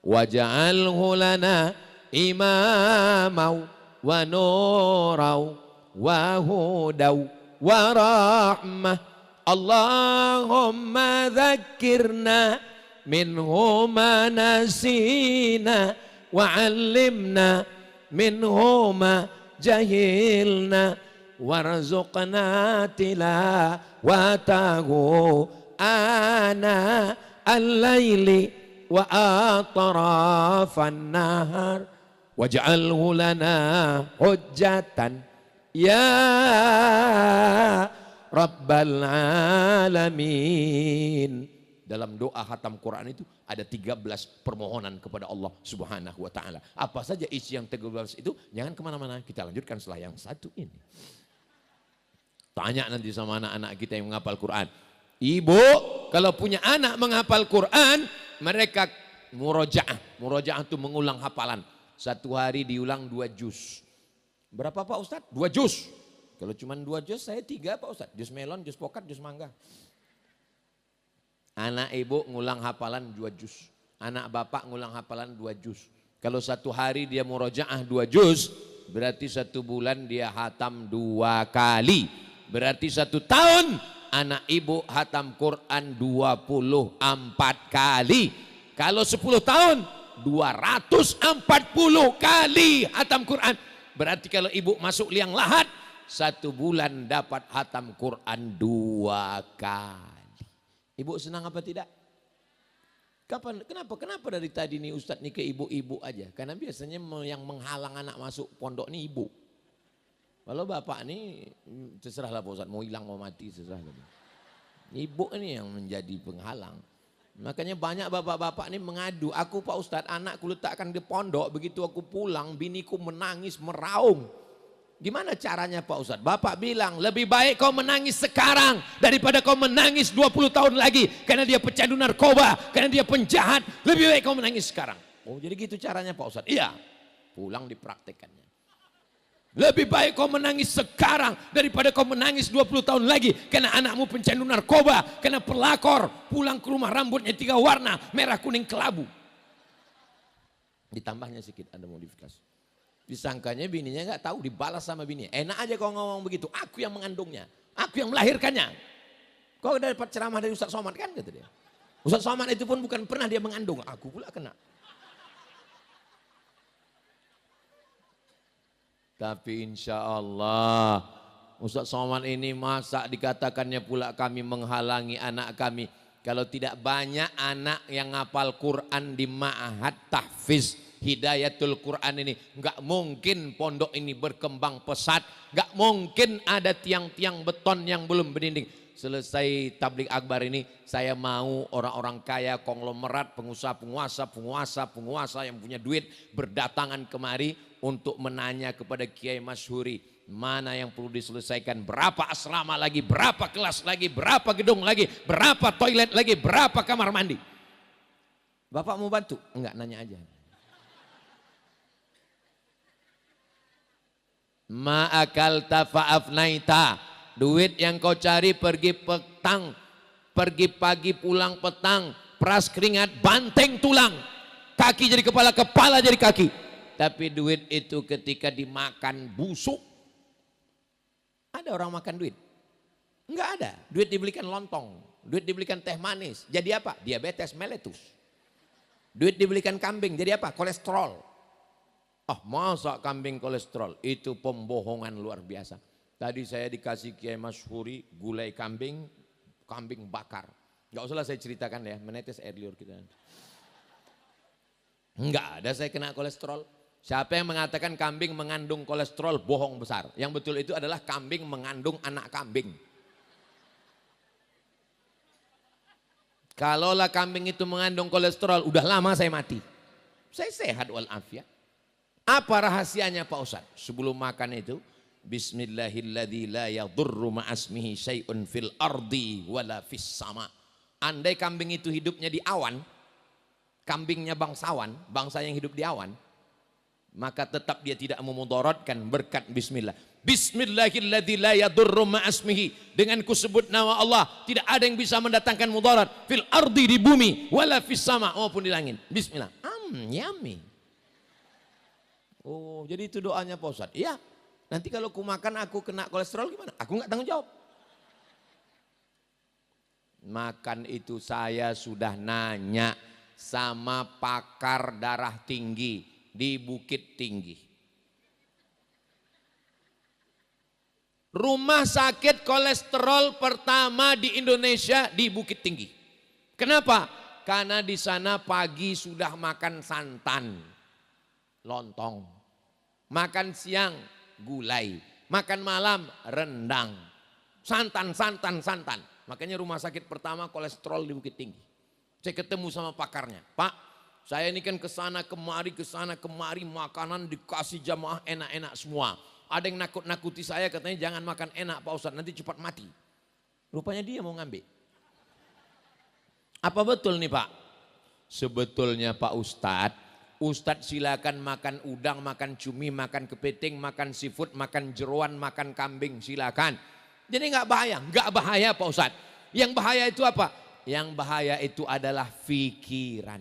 waj'alhu lana imamau wa nurau wa hudau wa rahmah. Allahumma dhakkirna minhu ma nasina wa 'allimna minhu ma jahilna warzuqna tilawatahu ana al-laili wa atrafan nahar waj'alhu lana hujjatan ya rabbal alamin. Dalam doa khatam Quran itu ada 13 permohonan kepada Allah Subhanahu wa ta'ala. Apa saja isi yang 13 itu? Jangan kemana-mana, kita lanjutkan setelah yang satu ini. Tanya nanti sama anak-anak kita yang menghafal Quran. Ibu, kalau punya anak menghafal Quran, mereka murojaah. Murojaah itu mengulang hafalan. Satu hari diulang 2 juz. Berapa Pak Ustadz? 2 juz. Kalau cuma 2 jus, saya 3 Pak Ustadz. Jus melon, jus pokat, jus mangga. Anak ibu ngulang hafalan 2 jus. Anak bapak ngulang hafalan 2 jus. Kalau 1 hari dia murojaah 2 jus, berarti 1 bulan dia hatam 2 kali. Berarti 1 tahun anak ibu hatam Quran 24 kali. Kalau 10 tahun 240 kali hatam Quran. Berarti kalau ibu masuk liang lahat, 1 bulan dapat hatam Quran 2 kali. Ibu senang apa tidak? Kenapa dari tadi nih Ustadz nih ke ibu-ibu aja? Karena biasanya yang menghalang anak masuk pondok nih ibu. Kalau bapak nih terserahlah Pak Ustadz, mau hilang mau mati terserah. Ibu ini yang menjadi penghalang. Makanya banyak bapak-bapak ini mengadu, aku Pak Ustadz anakku letakkan di pondok, begitu aku pulang biniku menangis meraung. Gimana caranya Pak Ustadz? Bapak bilang lebih baik kau menangis sekarang daripada kau menangis 20 tahun lagi karena dia pecandu narkoba, karena dia penjahat. Lebih baik kau menangis sekarang. Oh jadi gitu caranya Pak Ustadz? Iya, pulang dipraktekannya. Lebih baik kau menangis sekarang daripada kau menangis 20 tahun lagi karena anakmu pencandu narkoba, karena pelakor, pulang ke rumah rambutnya 3 warna, merah kuning kelabu. Ditambahnya sedikit ada modifikasi. Disangkanya bininya nggak tahu, dibalas sama bininya. Enak aja kau ngomong begitu, aku yang mengandungnya, aku yang melahirkannya. Kau udah dapat ceramah dari Ustadz Somad kan kata dia. Ustadz Somad itu pun bukan pernah dia mengandung, aku pula kena. Tapi insya Allah Ustadz Somad ini masa dikatakannya pula kami menghalangi anak kami. Kalau tidak banyak anak yang ngapal Quran di ma'had tahfiz Hidayatul Quran ini, nggak mungkin pondok ini berkembang pesat, nggak mungkin ada tiang-tiang beton yang belum berdinding. Selesai tabligh akbar ini, saya mau orang-orang kaya, konglomerat, penguasa yang punya duit berdatangan kemari untuk menanya kepada Kiai Masyhuri, mana yang perlu diselesaikan, berapa asrama lagi, berapa kelas lagi, berapa gedung lagi, berapa toilet lagi, berapa kamar mandi. Bapak mau bantu? Enggak, nanya aja. Ma'akalta fa'afnaita, duit yang kau cari pergi petang, pergi pagi pulang petang, peras keringat banteng tulang, kaki jadi kepala, kepala jadi kaki. Tapi duit itu ketika dimakan busuk. Ada orang makan duit? Enggak ada. Duit dibelikan lontong, duit dibelikan teh manis, jadi apa? Diabetes meletus. Duit dibelikan kambing, jadi apa? Kolesterol. Ah, masa kambing kolesterol? Itu pembohongan luar biasa. Tadi saya dikasih Kiai Masyhuri gulai kambing, kambing bakar. Enggak usah saya ceritakan ya, menetes air liur kita. Enggak ada saya kena kolesterol. Siapa yang mengatakan kambing mengandung kolesterol, bohong besar. Yang betul itu adalah kambing mengandung anak kambing. Kalaulah kambing itu mengandung kolesterol, udah lama saya mati. Saya sehat walafiat. Apa rahasianya Pak Ustadz? Sebelum makan itu, Bismillahilladzi la yadurru ma'asmihi syai'un fil ardi wala fis sama. Andai kambing itu hidupnya di awan, kambingnya bangsawan, bangsa yang hidup di awan, maka tetap dia tidak memudaratkan berkat bismillah. Bismillahilladzi la yadurru ma'asmihi, dengan kusebut nama Allah tidak ada yang bisa mendatangkan mudarat fil ardi, di bumi, wala fis sama, maupun di langit. Bismillah. Yummy. Oh, jadi itu doanya Pak Ustadz. Iya. Nanti kalau aku makan aku kena kolesterol gimana? Aku nggak tanggung jawab. Makan itu saya sudah nanya sama pakar darah tinggi di Bukit Tinggi. Rumah sakit kolesterol pertama di Indonesia di Bukit Tinggi. Kenapa? Karena di sana pagi sudah makan santan, lontong. Makan siang gulai, makan malam rendang, santan. Makanya rumah sakit pertama kolesterol di Bukit Tinggi. Saya ketemu sama pakarnya, Pak, saya ini kan kesana kemari, makanan dikasih jamaah enak-enak semua. Ada yang nakut-nakuti saya, katanya jangan makan enak Pak Ustadz, nanti cepat mati. Rupanya dia mau ngambil. Apa betul nih Pak? Sebetulnya Pak Ustadz, Ustadz silakan makan udang, makan cumi, makan kepiting, makan seafood, makan jeroan, makan kambing, silakan. Jadi nggak bahaya Pak Ustadz. Yang bahaya itu apa? Yang bahaya itu adalah pikiran.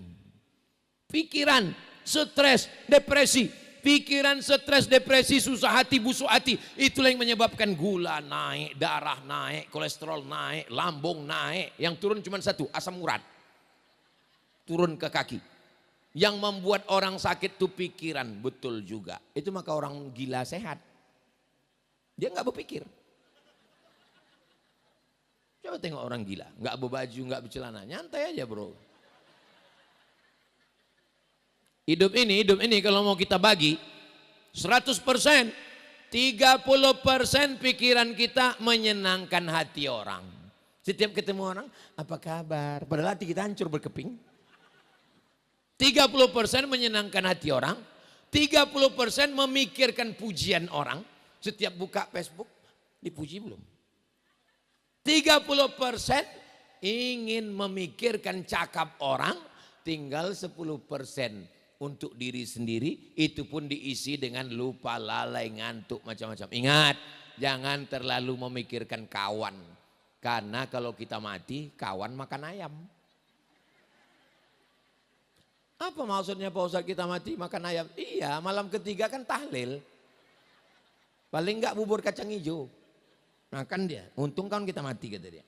Pikiran, stres, depresi. Pikiran, stres, depresi, susah hati, busuk hati. Itulah yang menyebabkan gula naik, darah naik, kolesterol naik, lambung naik. Yang turun cuma satu, asam urat. Turun ke kaki. Yang membuat orang sakit itu pikiran, betul juga. Itu maka orang gila sehat. Dia nggak berpikir. Coba tengok orang gila, nggak berbaju, nggak bercelana, nyantai aja bro. Hidup ini kalau mau kita bagi 100%, 30% pikiran kita menyenangkan hati orang. Setiap ketemu orang, apa kabar? Padahal hati kita hancur berkeping. 30% menyenangkan hati orang, 30% memikirkan pujian orang. Setiap buka Facebook, dipuji belum? 30% ingin memikirkan cakap orang, tinggal 10% untuk diri sendiri, itu pun diisi dengan lupa, lalai, ngantuk, macam-macam. Ingat, jangan terlalu memikirkan kawan. Karena kalau kita mati, kawan makan ayam. Apa maksudnya Pak Ustadz kita mati makan ayam? Iya, malam ketiga kan tahlil. Paling enggak bubur kacang hijau. Makan dia, untung kan kita mati kata dia.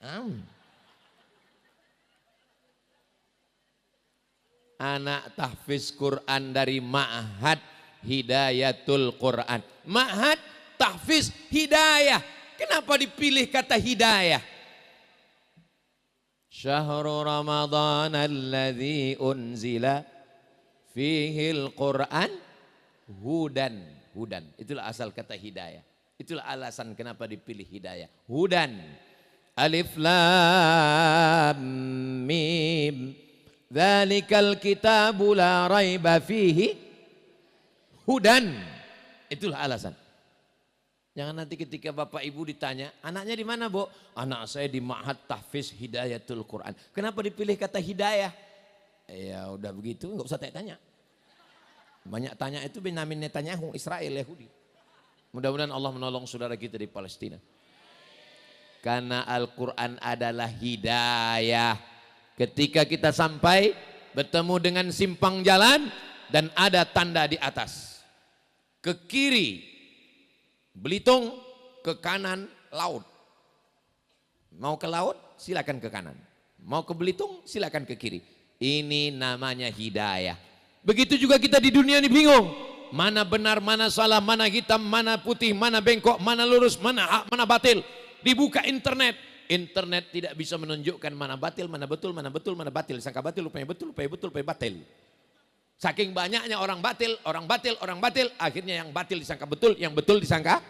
Anak tahfiz Quran dari Ma'had Hidayatul Quran. Ma'had tahfiz hidayah. Kenapa dipilih kata hidayah? Syahrul Ramadan alladzi unzila fihil Quran hudan. Itulah asal kata hidayah. Itulah alasan kenapa dipilih hidayah. Hudan. Alif lam mim. Dzalikal kitabu la raiba fihi hudan. Itulah alasan. Jangan nanti ketika Bapak Ibu ditanya, anaknya di mana, Bu? Anak saya di Ma'had Tahfiz Hidayatul Quran. Kenapa dipilih kata hidayah? Ya udah begitu, enggak usah tanya. Banyak tanya itu Benyamin Netanyahu, Israel, Yahudi. Mudah-mudahan Allah menolong saudara kita di Palestina. Karena Al-Quran adalah hidayah. Ketika kita sampai bertemu dengan simpang jalan dan ada tanda di atas. Ke kiri Belitung, ke kanan laut. Mau ke laut silakan ke kanan. Mau ke Belitung silakan ke kiri. Ini namanya hidayah. Begitu juga kita di dunia ini bingung. Mana benar, mana salah, mana hitam, mana putih, mana bengkok, mana lurus, mana hak, mana batil. Dibuka internet. Internet tidak bisa menunjukkan mana batil, mana betul, mana betul, mana batil. Sangka batil, rupanya betul, rupanya betul, rupanya batil. Saking banyaknya orang batil, akhirnya yang batil disangka betul, yang betul disangka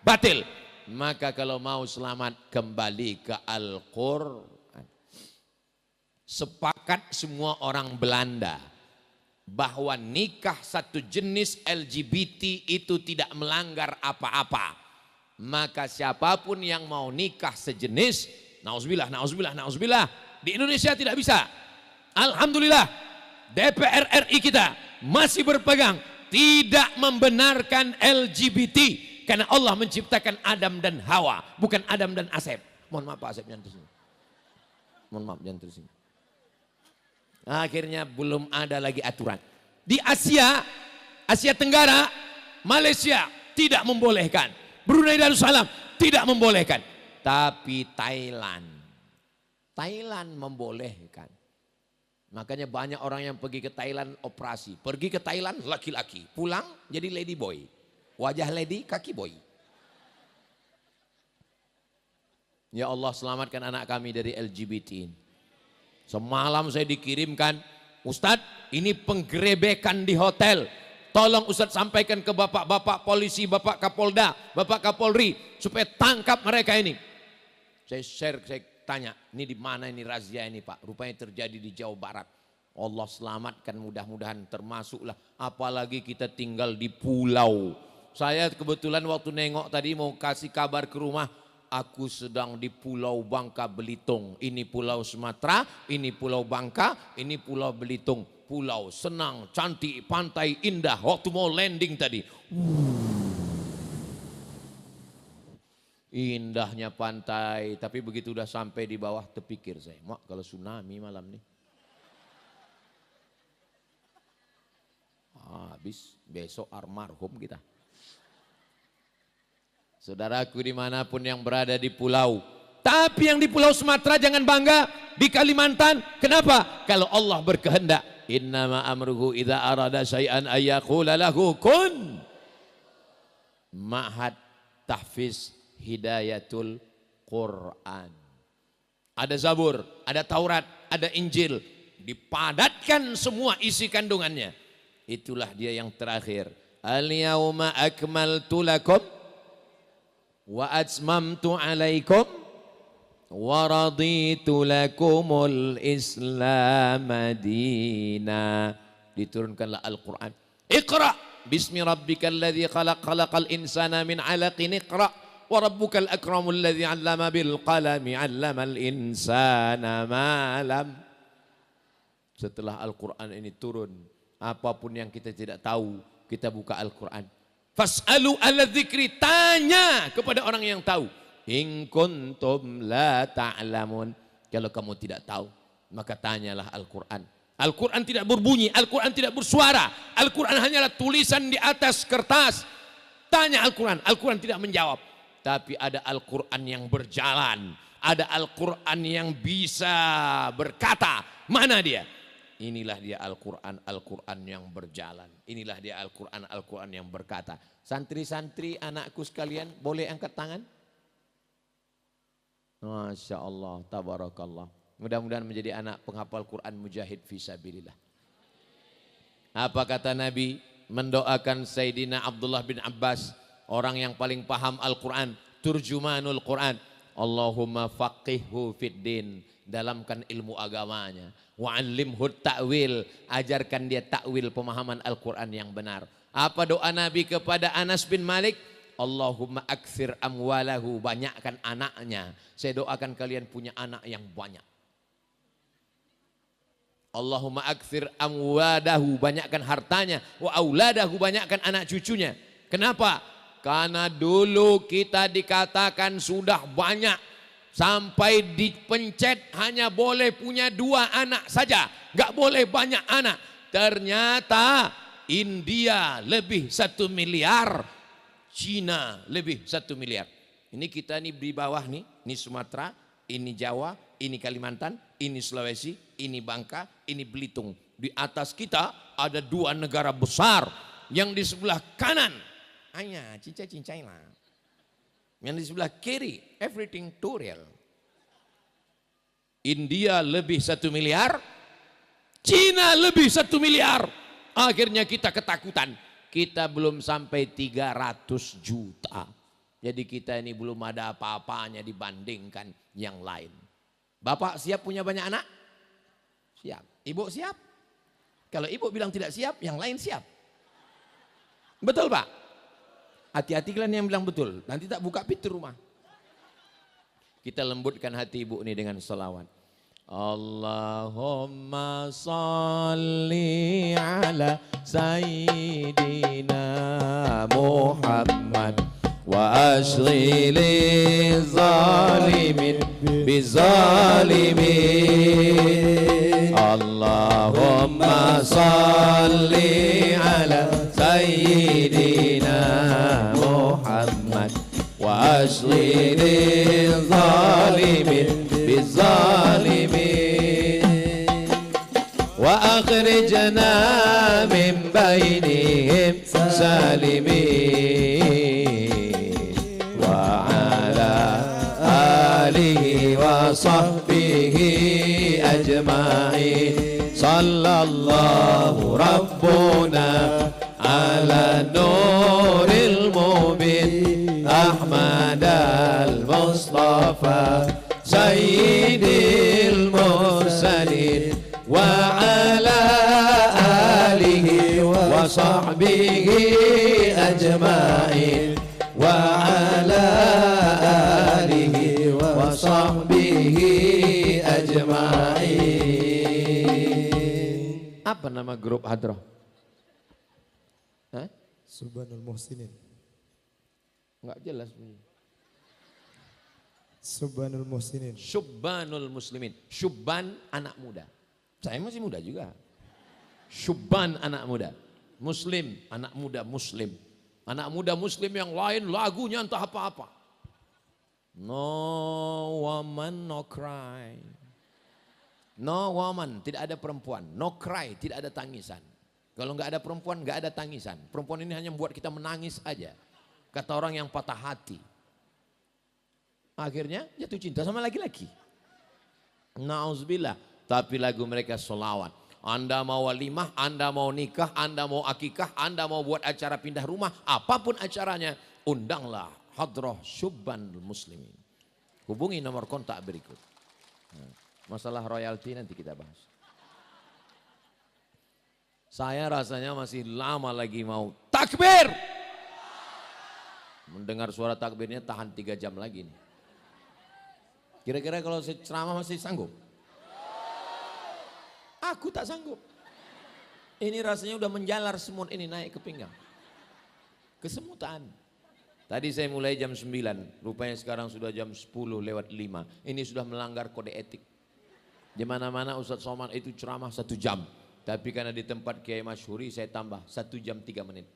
batil. Maka kalau mau selamat, kembali ke Al-Quran. Sepakat semua orang Belanda bahwa nikah satu jenis LGBT itu tidak melanggar apa-apa. Maka siapapun yang mau nikah sejenis, nauzubillah, di Indonesia tidak bisa. Alhamdulillah, DPR RI kita masih berpegang tidak membenarkan LGBT. Karena Allah menciptakan Adam dan Hawa, bukan Adam dan Asep. Mohon maaf Pak Asep, jangan tersini. Mohon maaf, jangan tersini. Akhirnya belum ada lagi aturan. Di Asia Tenggara, Malaysia tidak membolehkan. Brunei Darussalam tidak membolehkan. Tapi Thailand membolehkan. Makanya banyak orang yang pergi ke Thailand operasi. Pergi ke Thailand laki-laki, pulang jadi lady boy. Wajah lady, kaki boy. Ya Allah, selamatkan anak kami dari LGBT. Semalam saya dikirimkan, Ustadz ini penggerebekan di hotel. Tolong Ustadz sampaikan ke bapak-bapak polisi, bapak Kapolda, bapak Kapolri, supaya tangkap mereka ini. Saya share, saya tanya, ini di mana ini razia ini Pak? Rupanya terjadi di Jawa Barat. Allah selamatkan mudah-mudahan, termasuklah apalagi kita tinggal di pulau. Saya kebetulan waktu nengok tadi mau kasih kabar ke rumah, aku sedang di Pulau Bangka Belitung. Ini Pulau Sumatera, ini Pulau Bangka, ini Pulau Belitung. Pulau senang, cantik, pantai indah. Waktu mau landing tadi, indahnya pantai. Tapi begitu udah sampai di bawah, terpikir saya, mak kalau tsunami malam nih, habis besok almarhum kita. Saudaraku dimanapun yang berada di pulau, tapi yang di Pulau Sumatera jangan bangga, di Kalimantan. Kenapa? Kalau Allah berkehendak, innama amruhu idza arada syai'an ayyaqula lahu kun. Ma'had tahfiz hidayatul Quran. Ada Zabur, ada Taurat, ada Injil, dipadatkan semua isi kandungannya. Itulah dia yang terakhir. Al-yauma akmaltu lakum wa atmamtu alaikum wa raditu lakumul Islam madina. Diturunkanlah Al-Quran. Iqra bismi rabbikal ladzi khalaq, khalaqal insana min 'alaqin. Iqra wa rabbukal akramul ladzi 'allama bil qalami 'allamal insana ma lam. Setelah Al-Quran ini turun, apapun yang kita tidak tahu, kita buka Al-Quran. Fas'alu ala dzikri, tanya kepada orang yang tahu. In kuntum la ta'lamun, kalau kamu tidak tahu, maka tanyalah Al-Quran. Al-Quran tidak berbunyi, Al-Quran tidak bersuara, Al-Quran hanyalah tulisan di atas kertas. Tanya Al-Quran, Al-Quran tidak menjawab. Tapi ada Al-Quran yang berjalan, ada Al-Quran yang bisa berkata. Mana dia? Inilah dia Al-Quran, Al-Quran yang berjalan. Inilah dia Al-Quran, Al-Quran yang berkata. Santri-santri anakku sekalian, boleh angkat tangan? Masya Allah, tabarakallah. Mudah-mudahan menjadi anak penghafal Quran mujahid fisabilillah. Apa kata Nabi? Mendoakan Sayyidina Abdullah bin Abbas, orang yang paling paham Al-Quran, turjumanul Quran. Allahumma faqihhu fid din, dalamkan ilmu agamanya. Wa'allimhu ta'wil, ajarkan dia ta'wil, pemahaman Al-Quran yang benar. Apa doa Nabi kepada Anas bin Malik? Allahumma akthir amwalahu, banyakkan anaknya. Saya doakan kalian punya anak yang banyak. Allahumma akthir amwadahu, banyakkan hartanya. Wa auladahu, banyakkan anak cucunya. Kenapa? Karena dulu kita dikatakan sudah banyak, sampai dipencet hanya boleh punya 2 anak saja, nggak boleh banyak anak. Ternyata India lebih 1 miliar, Cina lebih 1 miliar. Ini kita nih di bawah nih, ini Sumatera, ini Jawa, ini Kalimantan, ini Sulawesi, ini Bangka, ini Belitung. Di atas kita ada 2 negara besar, yang di sebelah kanan hanya cincai-cincai lah. Yang di sebelah kiri, everything too real. India lebih 1 miliar, Cina lebih 1 miliar. Akhirnya kita ketakutan. Kita belum sampai 300 juta. Jadi kita ini belum ada apa-apanya dibandingkan yang lain. Bapak siap punya banyak anak? Siap. Ibu siap? Kalau ibu bilang tidak siap, yang lain siap. Betul Pak? Hati-hati kalian yang bilang betul, nanti tak buka pintu rumah. Kita lembutkan hati ibu ini dengan selawat. Allahumma salli ala Sayyidina Muhammad wa ashghili zalimin bizalimin. Allahumma salli ala Sayyidina Muhammad wa ashghili zalimin bizalimin wa akhrijna min bainihim salimin wa ala alihi wa sahbihi ajma'in. Sallallahu rabbuna ala nuril mubin Ahmad al-Mustafa sayyidil mursalin wa ala alihi wa sahbihi ajma'in wa ala alihi وصحبه أجمعين. Apa nama grup Hadroh? Hah? Subhanul Muhsinin. Enggak jelas bunyi. Subhanul Muhsinin. Syubbanul Muslimin. Syubban anak muda. Saya masih muda juga. Syubban anak muda. Muslim, anak muda Muslim. Anak muda Muslim yang lain lagunya entah apa-apa. No woman, no cry. No woman, tidak ada perempuan. No cry, tidak ada tangisan. Kalau nggak ada perempuan, nggak ada tangisan. Perempuan ini hanya membuat kita menangis aja. Kata orang yang patah hati. Akhirnya jatuh cinta sama laki-laki. Nauzubillah. Tapi lagu mereka solawat. Anda mau walimah, Anda mau nikah, Anda mau akikah, Anda mau buat acara pindah rumah, apapun acaranya, undanglah Hadroh Syubban Muslimin. Hubungi nomor kontak berikut. Masalah royalti nanti kita bahas. Saya rasanya masih lama lagi mau takbir. Mendengar suara takbirnya tahan 3 jam lagi nih. Kira-kira kalau saya ceramah masih sanggup? Aku tak sanggup. Ini rasanya udah menjalar semut ini naik ke pinggang. Kesemutan. Tadi saya mulai jam 9, rupanya sekarang sudah jam 10:05. Ini sudah melanggar kode etik. Di mana-mana Ustadz Somad itu ceramah 1 jam. Tapi karena di tempat Kiai Masyhuri saya tambah 1 jam 3 menit.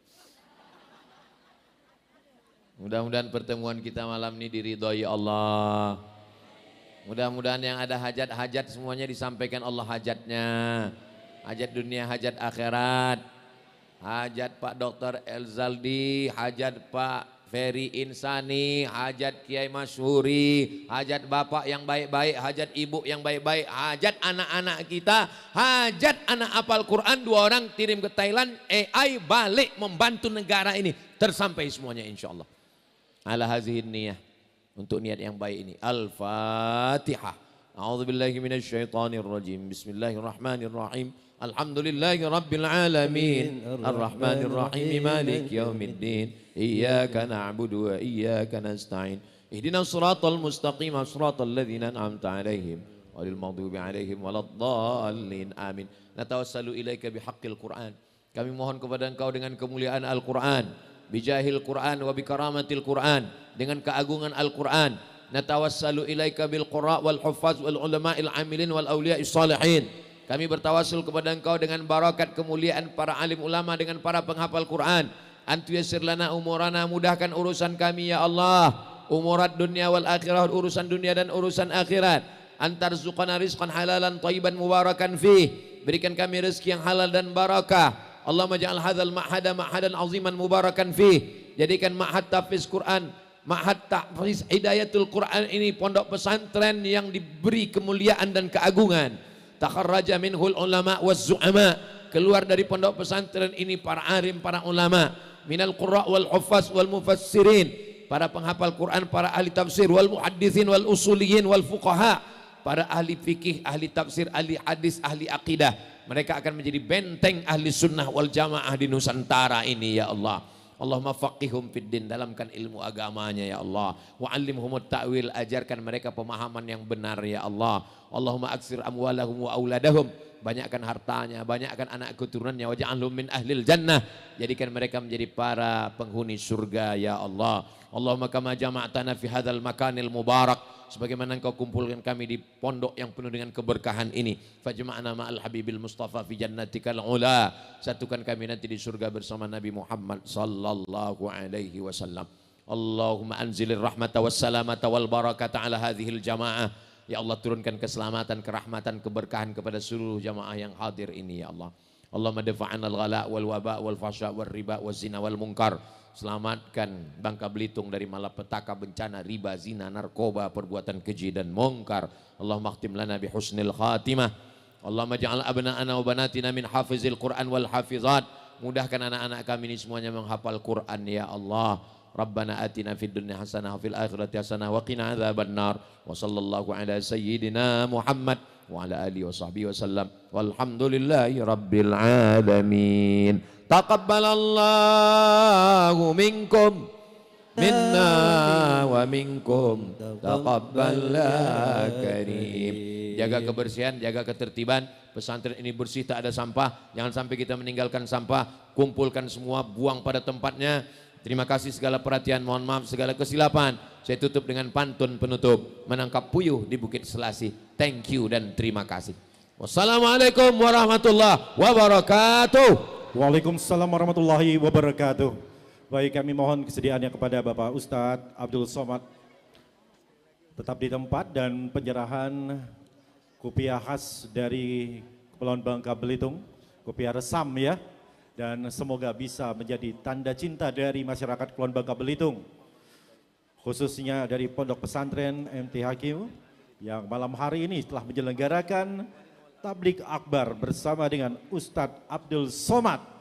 Mudah-mudahan pertemuan kita malam ini diridhoi Allah. Mudah-mudahan yang ada hajat-hajat semuanya disampaikan Allah hajatnya. Hajat dunia, hajat akhirat. Hajat Pak Dr. Elzaldi, hajat Pak Ferry Insani, hajat Kiai Masyhuri, hajat bapak yang baik-baik, hajat ibu yang baik-baik, hajat anak-anak kita, hajat anak hafal Quran 2 orang kirim ke Thailand, AI balik membantu negara ini. Tersampai semuanya insya Allah. Ala hazihin niyah. Untuk niat yang baik ini. Al-Fatihah. A'udzubillahi minasyaitonir rajim. Bismillahirrahmanirrahim. Alhamdulillahi rabbil alamin. Ar-Rahmanir Rahim. Maliki yaumiddin. Iyyaka na'budu wa iyyaka nasta'in. Ihdinas siratal mustaqim. Siratal ladzina an'amta 'alaihim ghairil maghdubi 'alaihim waladdallin. Amin. Natawassalu ilaika bihaqqil Qur'an. Kami mohon kepada Engkau dengan kemuliaan Al-Qur'an. Bijahil Quran wa bikaramatil Quran, dengan keagungan Al-Quran. Natawassalu ilaika bil qurra wal huffaz wal ulama'il amilin wal awliya'is salihin. Kami bertawassul kepada Engkau dengan barakat kemuliaan para alim ulama, dengan para penghafal Quran. Antu yassir lana umurana, mudahkan urusan kami ya Allah. Umurat dunia wal akhirah, urusan dunia dan urusan akhirat. Antar zuqana rizqan halalan thayyiban mubarakan fih. Berikan kami rezeki yang halal dan barakah. Allahumma ja'al hadzal ma'hada ma'hadan aziman mubarakan fih. Jadikan ma'had tahfiz Quran, ma'had tahfiz hidayatul Quran ini pondok pesantren yang diberi kemuliaan dan keagungan. Takharraja minhul ulama waz zu'ama. Keluar dari pondok pesantren ini para alim, para ulama, minal qurra wal huffaz wal mufassirin, para penghafal Quran, para ahli tafsir, wal muhadditsin wal usuliyin wal fuqaha, para ahli fikih, ahli tafsir, ahli hadis, ahli akidah. Mereka akan menjadi benteng ahli sunnah wal jamaah di Nusantara ini ya Allah. Allahumma faqihum fid din, dalamkan ilmu agamanya ya Allah. Wa 'allimhumut ta'wil, ajarkan mereka pemahaman yang benar ya Allah. Allahumma aksir amwalahum wa auladahum, banyakkan hartanya, banyakkan anak keturunannya. Waj'alhum min ahlil jannah, jadikan mereka menjadi para penghuni surga ya Allah. Allahumma kama jama'tana fi hadzal makanil mubarak, sebagaimana Engkau kumpulkan kami di pondok yang penuh dengan keberkahan ini. Fajma'na ma'al habibil mustafa fi jannatikal ula, satukan kami nanti di surga bersama Nabi Muhammad sallallahu alaihi wasallam. Allahumma anzilir rahmata was salamata wal barakata ala hadhil jamaah. Ya Allah, turunkan keselamatan, kerahmatan, keberkahan kepada seluruh jamaah yang hadir ini ya Allah. Allahumma dafa'ana al-ghala wal waba wal fahsya wal riba wal zina wal munkar. Selamatkan Bangka Belitung dari malapetaka, bencana, riba, zina, narkoba, perbuatan keji dan mungkar. Allahumma khtim lana bi husnil khatimah. Allahumma ja'al abna'ana wa banatina min hafizil Qur'an wal hafizat. Mudahkan anak-anak kami ini semuanya menghafal Quran ya Allah. Rabbana atina fid dunya hasanah wa fil akhirati hasanah wa qina adzabannar. Wa sallallahu ala sayyidina Muhammad wa ala alihi wa sahbihi wasallam. Walhamdulillahi rabbil alamin. Taqabbalallahu minkum minna wa minkum taqabbal karim. Jaga kebersihan, jaga ketertiban. Pesantren ini bersih, tak ada sampah. Jangan sampai kita meninggalkan sampah. Kumpulkan semua, buang pada tempatnya. Terima kasih segala perhatian, mohon maaf segala kesilapan. Saya tutup dengan pantun penutup. Menangkap puyuh di Bukit Selasih. Thank you dan terima kasih. Wassalamualaikum warahmatullahi wabarakatuh. Waalaikumsalam warahmatullahi wabarakatuh. Baik, kami mohon kesediaannya kepada Bapak Ustadz Abdul Somad tetap di tempat dan penyerahan kopiah khas dari Kepulauan Bangka Belitung, kopiah resam ya, dan semoga bisa menjadi tanda cinta dari masyarakat Kepulauan Bangka Belitung, khususnya dari Pondok Pesantren MT Hakim yang malam hari ini telah menyelenggarakan tablik akbar bersama dengan Ustadz Abdul Somad.